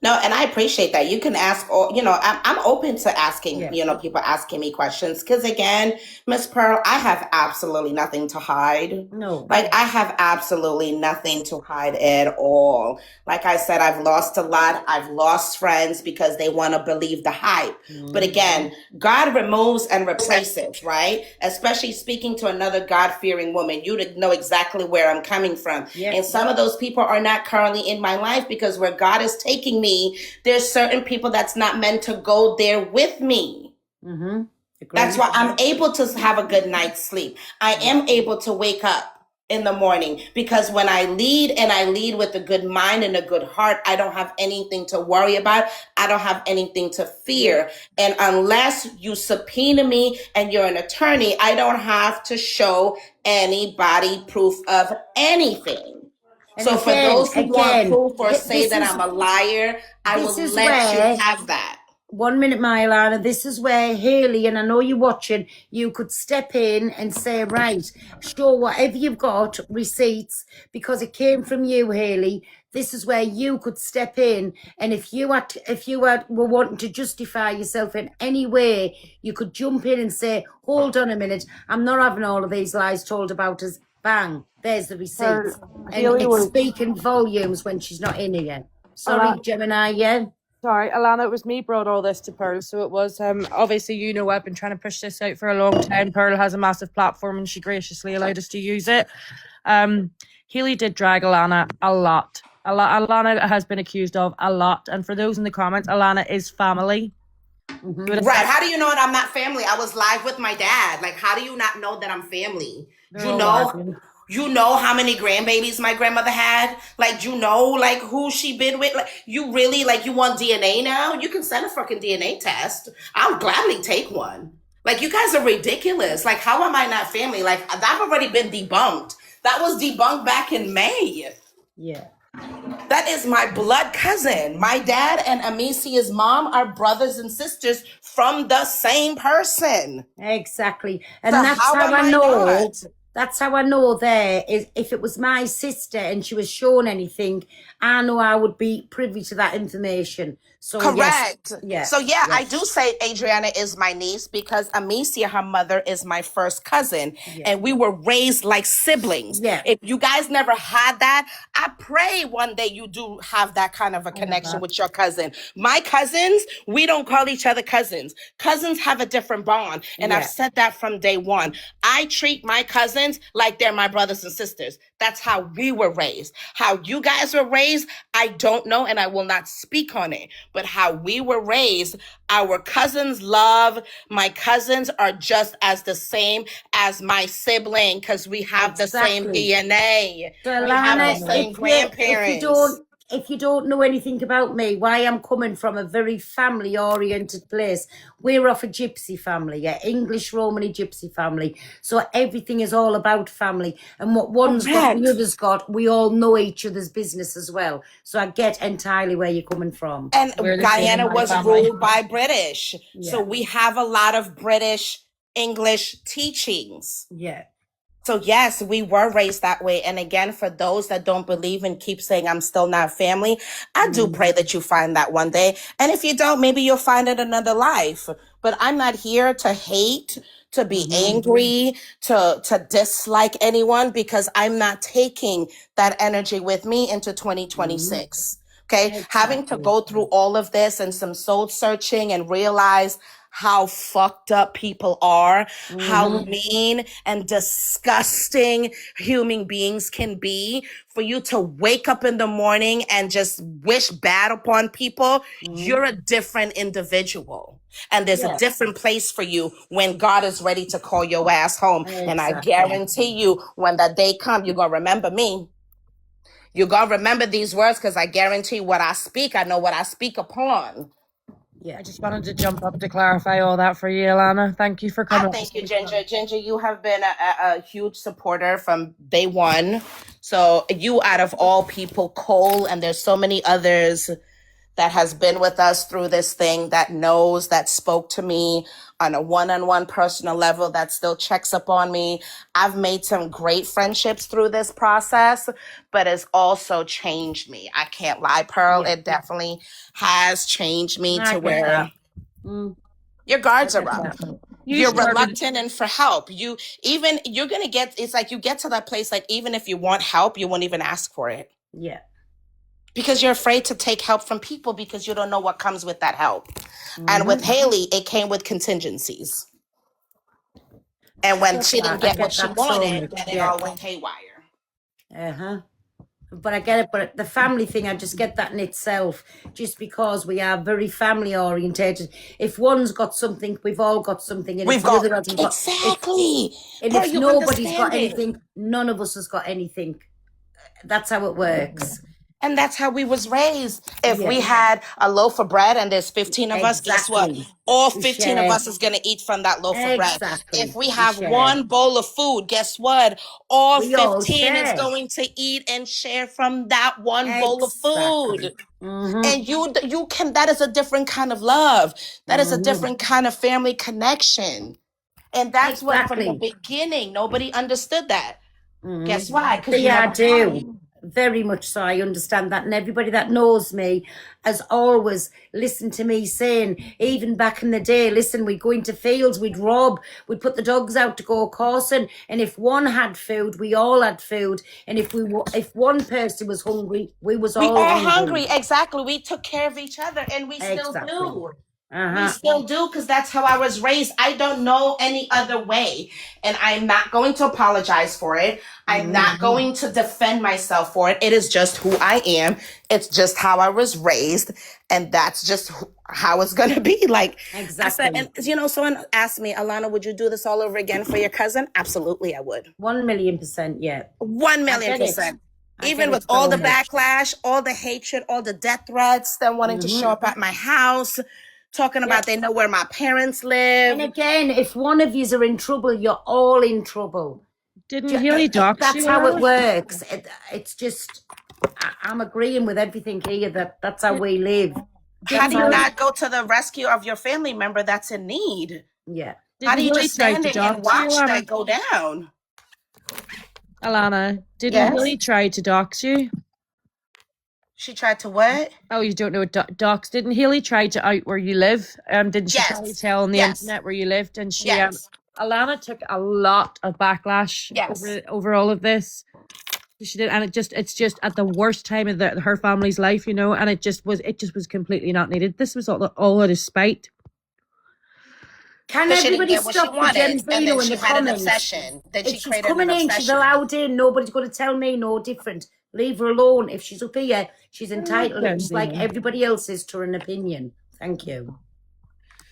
No, and I appreciate that. You can ask, all I'm open to asking, people asking me questions. Because again, Miss Pearl, I have absolutely nothing to hide. No. Like, I have absolutely nothing to hide at all. Like I said, I've lost a lot. I've lost friends because they want to believe the hype. But again, God removes and replaces, right? Especially speaking to another God-fearing woman, you know exactly where I'm coming from. And some of those people are not currently in my life because where God is taking me, there's certain people that's not meant to go there with me. That's why I'm able to have a good night's sleep. I am able to wake up in the morning because when I lead and I lead with a good mind and a good heart, I don't have anything to worry about. I don't have anything to fear. And unless you subpoena me and you're an attorney, I don't have to show anybody proof of anything. And So for again, those who want proof or this say that is- I'm a liar, I will this is let where- you have that. 1 minute, my Alana. This is where Haley, and I know you're watching, you could step in and say, right, show whatever you've got, receipts, because it came from you, Haley. This is where you could step in, and if you were wanting to justify yourself in any way, you could jump in and say, hold on a minute, I'm not having all of these lies told about us. Bang, there's the receipts. And Haley it's was- speaking volumes when she's not in here. Sorry, Gemini, yeah? Sorry, Alana, it was me brought all this to Pearl. So it was, obviously, I've been trying to push this out for a long time. Pearl has a massive platform and she graciously allowed us to use it. Haley did drag Alana a lot. Alana has been accused of a lot. And for those in the comments, Alana is family. Right. How do you know that I'm not family? I was live with my dad. Like, how do you not know that I'm family? You know how many grandbabies my grandmother had? Like, you know, like, who she been with? Like, you really, like, you want DNA now? You can send a fucking DNA test. I'll gladly take one. Like, you guys are ridiculous. Like, how am I not family? Like, I've already been debunked. That was debunked back in May. Yeah. That is my blood cousin. My dad and Amicia's mom are brothers and sisters from the same person. Exactly. And So that's how how am I I know. not? That's how I know there is if it was my sister and she was shown anything, I know I would be privy to that information. So Correct. Yes, So yeah, I do say Adriana is my niece because Amicia, her mother, is my first cousin, and we were raised like siblings. Yeah. If you guys never had that, I pray one day you do have that kind of a connection with your cousin. My cousins, we don't call each other cousins. Cousins have a different bond, and I've said that from day one. I treat my cousins like they're my brothers and sisters. That's how we were raised. How you guys were raised, I don't know, and I will not speak on it. But how we were raised, our cousins love, my cousins are just as the same as my sibling because we have the same DNA. So We have Alana, the same if grandparents. if you don't know anything about me, why I'm coming from a very family-oriented place. We're off a gypsy family, English Romany gypsy family. So everything is all about family. And what one's got, the other's got, we all know each other's business as well. So I get entirely where you're coming from. And Guyana was ruled by British. So we have a lot of British English teachings. Yeah. So yes, we were raised that way. And again, for those that don't believe and keep saying I'm still not family, I do pray that you find that one day. And if you don't, maybe you'll find it another life. But I'm not here to hate, to be angry, to dislike anyone, because I'm not taking that energy with me into 2026. Okay. Having to go through all of this and some soul searching and realize how fucked up people are, how mean and disgusting human beings can be, for you to wake up in the morning and just wish bad upon people, you're a different individual. And there's a different place for you when God is ready to call your ass home. And I guarantee you, when that day comes, you're going to remember me. You're going to remember these words, because I guarantee what I speak, I know what I speak upon. I just wanted to jump up to clarify all that for you, Alana. Thank you for coming. Thank you, Ginger. Ginger, you have been a huge supporter from day one. So you, out of all people, Cole, and there's so many others that has been with us through this thing, that knows, that spoke to me on a one-on-one personal level, that still checks up on me. I've made some great friendships through this process, but it's also changed me. I can't lie, Pearl. It definitely has changed me to where your guards are up. You're reluctant and for help. You're gonna get, it's like you get to that place, like even if you want help, you won't even ask for it. Yeah. Because you're afraid to take help from people because you don't know what comes with that help. And with Haley, it came with contingencies. And when she didn't get what she wanted, then it all went haywire. But I get it. But the family thing, I just get that in itself, just because we are very family orientated. If one's got something, we've all got something. And We've if the got- other hasn't got, exactly. and Pearl, if you nobody's got understand it. anything, none of us has got anything. That's how it works. And that's how we was raised. If we had a loaf of bread and there's 15 of us, guess what? All 15 of us is going to eat from that loaf of bread. If we have one bowl of food, guess what? All We all 15 is share. going to eat and share from that one bowl of food. And you can, that is a different kind of love. That is a different kind of family connection. And that's what from the beginning, nobody understood that. Guess why? Because Yeah, I do. Very much so. I understand that. And everybody that knows me has always listened to me saying, even back in the day, listen, we'd go into fields, we'd rob, we'd put the dogs out to go coursing. And if one had food, we all had food. And if one person was hungry, we was all hungry. Exactly. We took care of each other, and we still do. We still do, because that's how I was raised. I don't know any other way. And I'm not going to apologize for it. I'm not going to defend myself for it. It is just who I am. It's just how I was raised. And that's just how it's going to be. Like, exactly. I said, and someone asked me, Alana, would you do this all over again for your cousin? Absolutely, I would. 1,000,000%, yeah. 1,000,000%. Even with all the backlash, all the hatred, all the death threats, them wanting to show up at my house, talking about they know where my parents live. And again, if one of yous are in trouble, you're all in trouble. Didn't Haley dox That's you? how it works. It's just, I'm agreeing with everything here. That's how we live. How do you not go to the rescue of your family member that's in need? Yeah. How do you Haley just try stand to there and dox you, watch Alana? that go down? Alana, didn't Yes? Haley try to dox you? She tried to what? Oh, you don't know what dox? Didn't Haley try to out where you live? Didn't she try to tell on the internet where you lived? And she, Alana took a lot of backlash over all of this. She did, and it's just at the worst time of her family's life, and it just was completely not needed. This was all out of spite. Can But she didn't everybody get what she stop the wanted, and then Gembino in she the had an comments? obsession. Then If she she's created coming an in, she's obsession. allowed in. Nobody's going to tell me no different. Leave her alone. If she's up here, she's entitled, just like everybody else is, to an opinion. Thank you.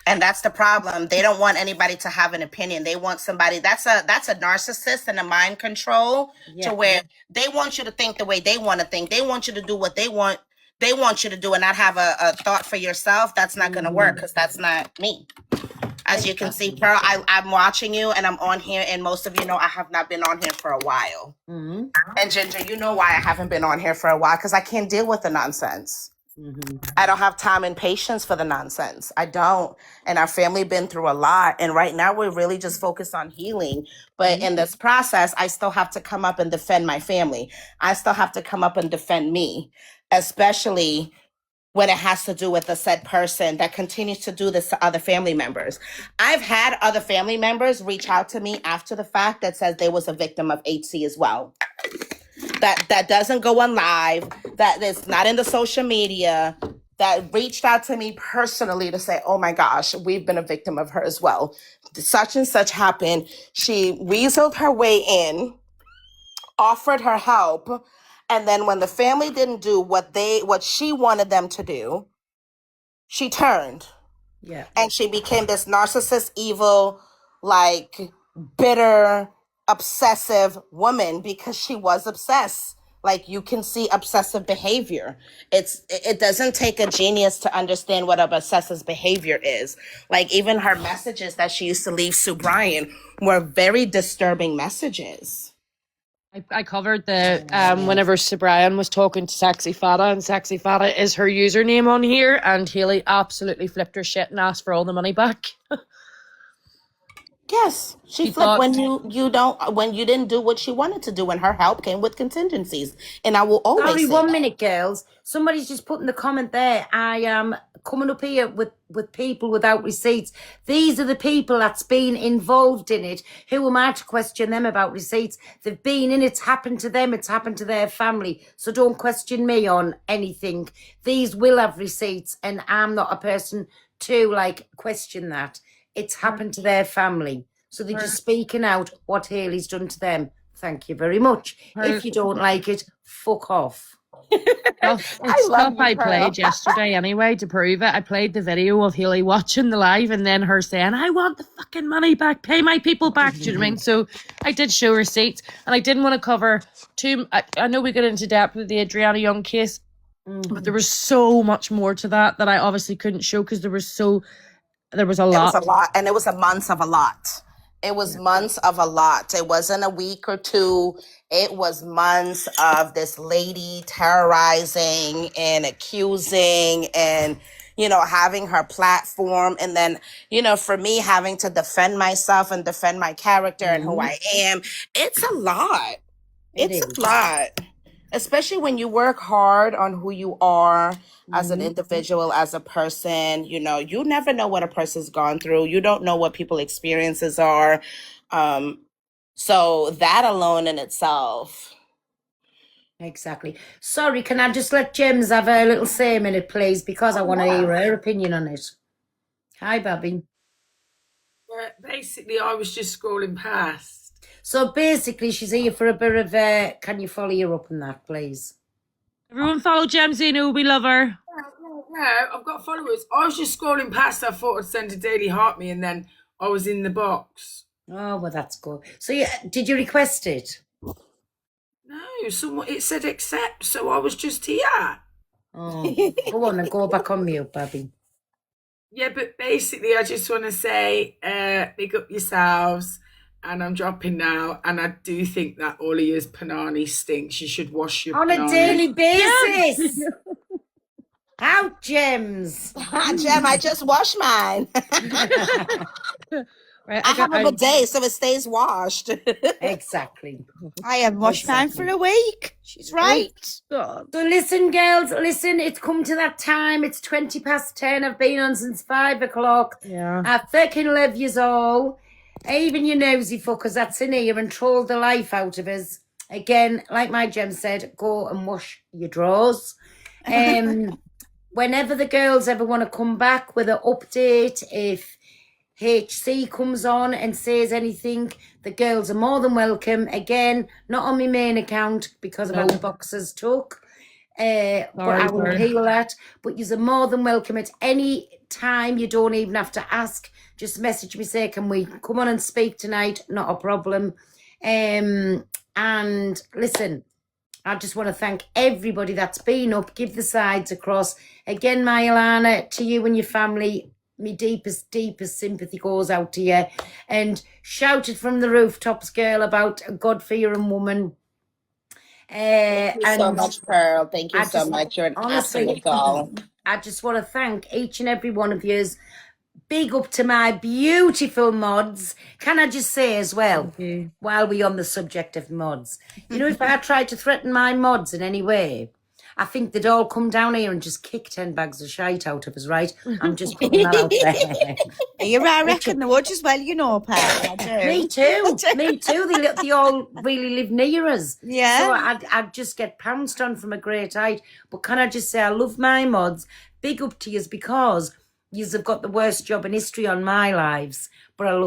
And that's the problem. They don't want anybody to have an opinion. They want somebody that's a narcissist and a mind control to where they want you to think the way they want to think. They want you to do what they want they want you to do and not have a thought for yourself, that's not going to work because that's not me. As you can see, Pearl, I'm watching you and I'm on here, and most of you know I have not been on here for a while. Mm-hmm. And Ginger, you know why I haven't been on here for a while, because I can't deal with the nonsense. Mm-hmm. I don't have time and patience for the nonsense. I don't. And our family been through a lot. And right now we're really just focused on healing. But in this process, I still have to come up and defend my family. I still have to come up and defend me, especially when it has to do with a said person that continues to do this to other family members. I've had other family members reach out to me after the fact that says they was a victim of HC as well. That doesn't go on live, that is not in the social media, that reached out to me personally to say, oh my gosh, we've been a victim of her as well. Such and such happened. She weaseled her way in, offered her help, and then when the family didn't do what she wanted them to do, she turned. Yeah. And she became this narcissist, evil, like bitter, obsessive woman because she was obsessed. Like you can see obsessive behavior. It doesn't take a genius to understand what obsessive behavior is. Like even her messages that she used to leave Sue Bryan were very disturbing messages. I covered the whenever Brian was talking to Sexy Fada, and Sexy Fada is her username on here, and Hayley absolutely flipped her shit and asked for all the money back. Yes, she flipped when you didn't do what she wanted to do, and her help came with contingencies. And I will always Sorry, say 1 that. minute, girls. Somebody's just put in the comment there. I am coming up here with people without receipts. These are the people that's been involved in it. Who am I to question them about receipts? They've been in it. It's happened to them. It's happened to their family. So don't question me on anything. These will have receipts, and I'm not a person to question that. It's happened to their family. So they're just speaking out what Hayley's done to them. Thank you very much. If you don't like it, fuck off. It's stuff I played yesterday anyway to prove it. I played the video of Hayley watching the live and then her saying, I want the fucking money back, pay my people back. Do you know what I mean? So I did show receipts, and I didn't want to cover I know we got into depth with the Adriana Young case, but there was so much more to that I obviously couldn't show because there was a lot. It was a lot, and it was a month of a lot. It was months of a lot. It wasn't a week or two. It was months of this lady terrorizing and accusing and, having her platform. And then, for me having to defend myself and defend my character and who I am. It's a lot. It's a lot. Especially when you work hard on who you are as an individual, as a person, you never know what a person's gone through. You don't know what people's experiences are. So that alone in itself. Exactly. Sorry, can I just let Gems have a little say a minute, please? Because I want to hear her opinion on it. Hi, Babby. Basically, I was just scrolling past. So basically, she's here for a bit of can you follow her up on that, please? Everyone follow Gemzino, we love her. Yeah, I've got followers. I was just scrolling past. I thought I'd send a Daily Heart Me, and then I was in the box. Oh, well, that's good. So did you request it? No, it said accept, so I was just here. Oh, go on and go back on mute, Babby. Yeah, but basically, I just want to say, big up yourselves. And I'm dropping now, and I do think that all of yours panani stinks. You should wash your on panani. a daily basis. How, Gems? Gem, I just washed mine. Right, I have a bidet, so it stays washed. Exactly. I have washed mine for a week. She's right. So listen, girls, it's come to that time. It's 10:20. I've been on since 5 o'clock. Yeah. I fucking love yous all. Even you nosy fuckers that's in here and trolled the life out of us. Again, like my Gem said, go and wash your drawers. Whenever the girls ever want to come back with an update, if HC comes on and says anything, the girls are more than welcome. Again, not on my main account because I've had the boxes took. But I will heal that. But you're more than welcome at any time. You don't even have to ask. Just message me, say, can we come on and speak tonight? Not a problem. And listen, I just want to thank everybody that's been up. Give the sides across. Again, my Alana, to you and your family, my deepest sympathy goes out to you. And shouted from the rooftops, girl, about a God-fearing woman. Thank you so much, Pearl. Thank you so much. You're an absolute doll. I just want to thank each and every one of yous. Big up to my beautiful mods. Can I just say as well, while we're on the subject of mods, you know, if I tried to threaten my mods in any way, I think they'd all come down here and just kick 10 bags of shite out of us, right? I'm just putting that out there. I reckon they would as well, you know, Pearl. I do. Me too. Me too. They all really live near us. Yeah. So I'd just get pounced on from a great height. But can I just say, I love my mods. Big up to yous because yous have got the worst job in history on my lives. But I love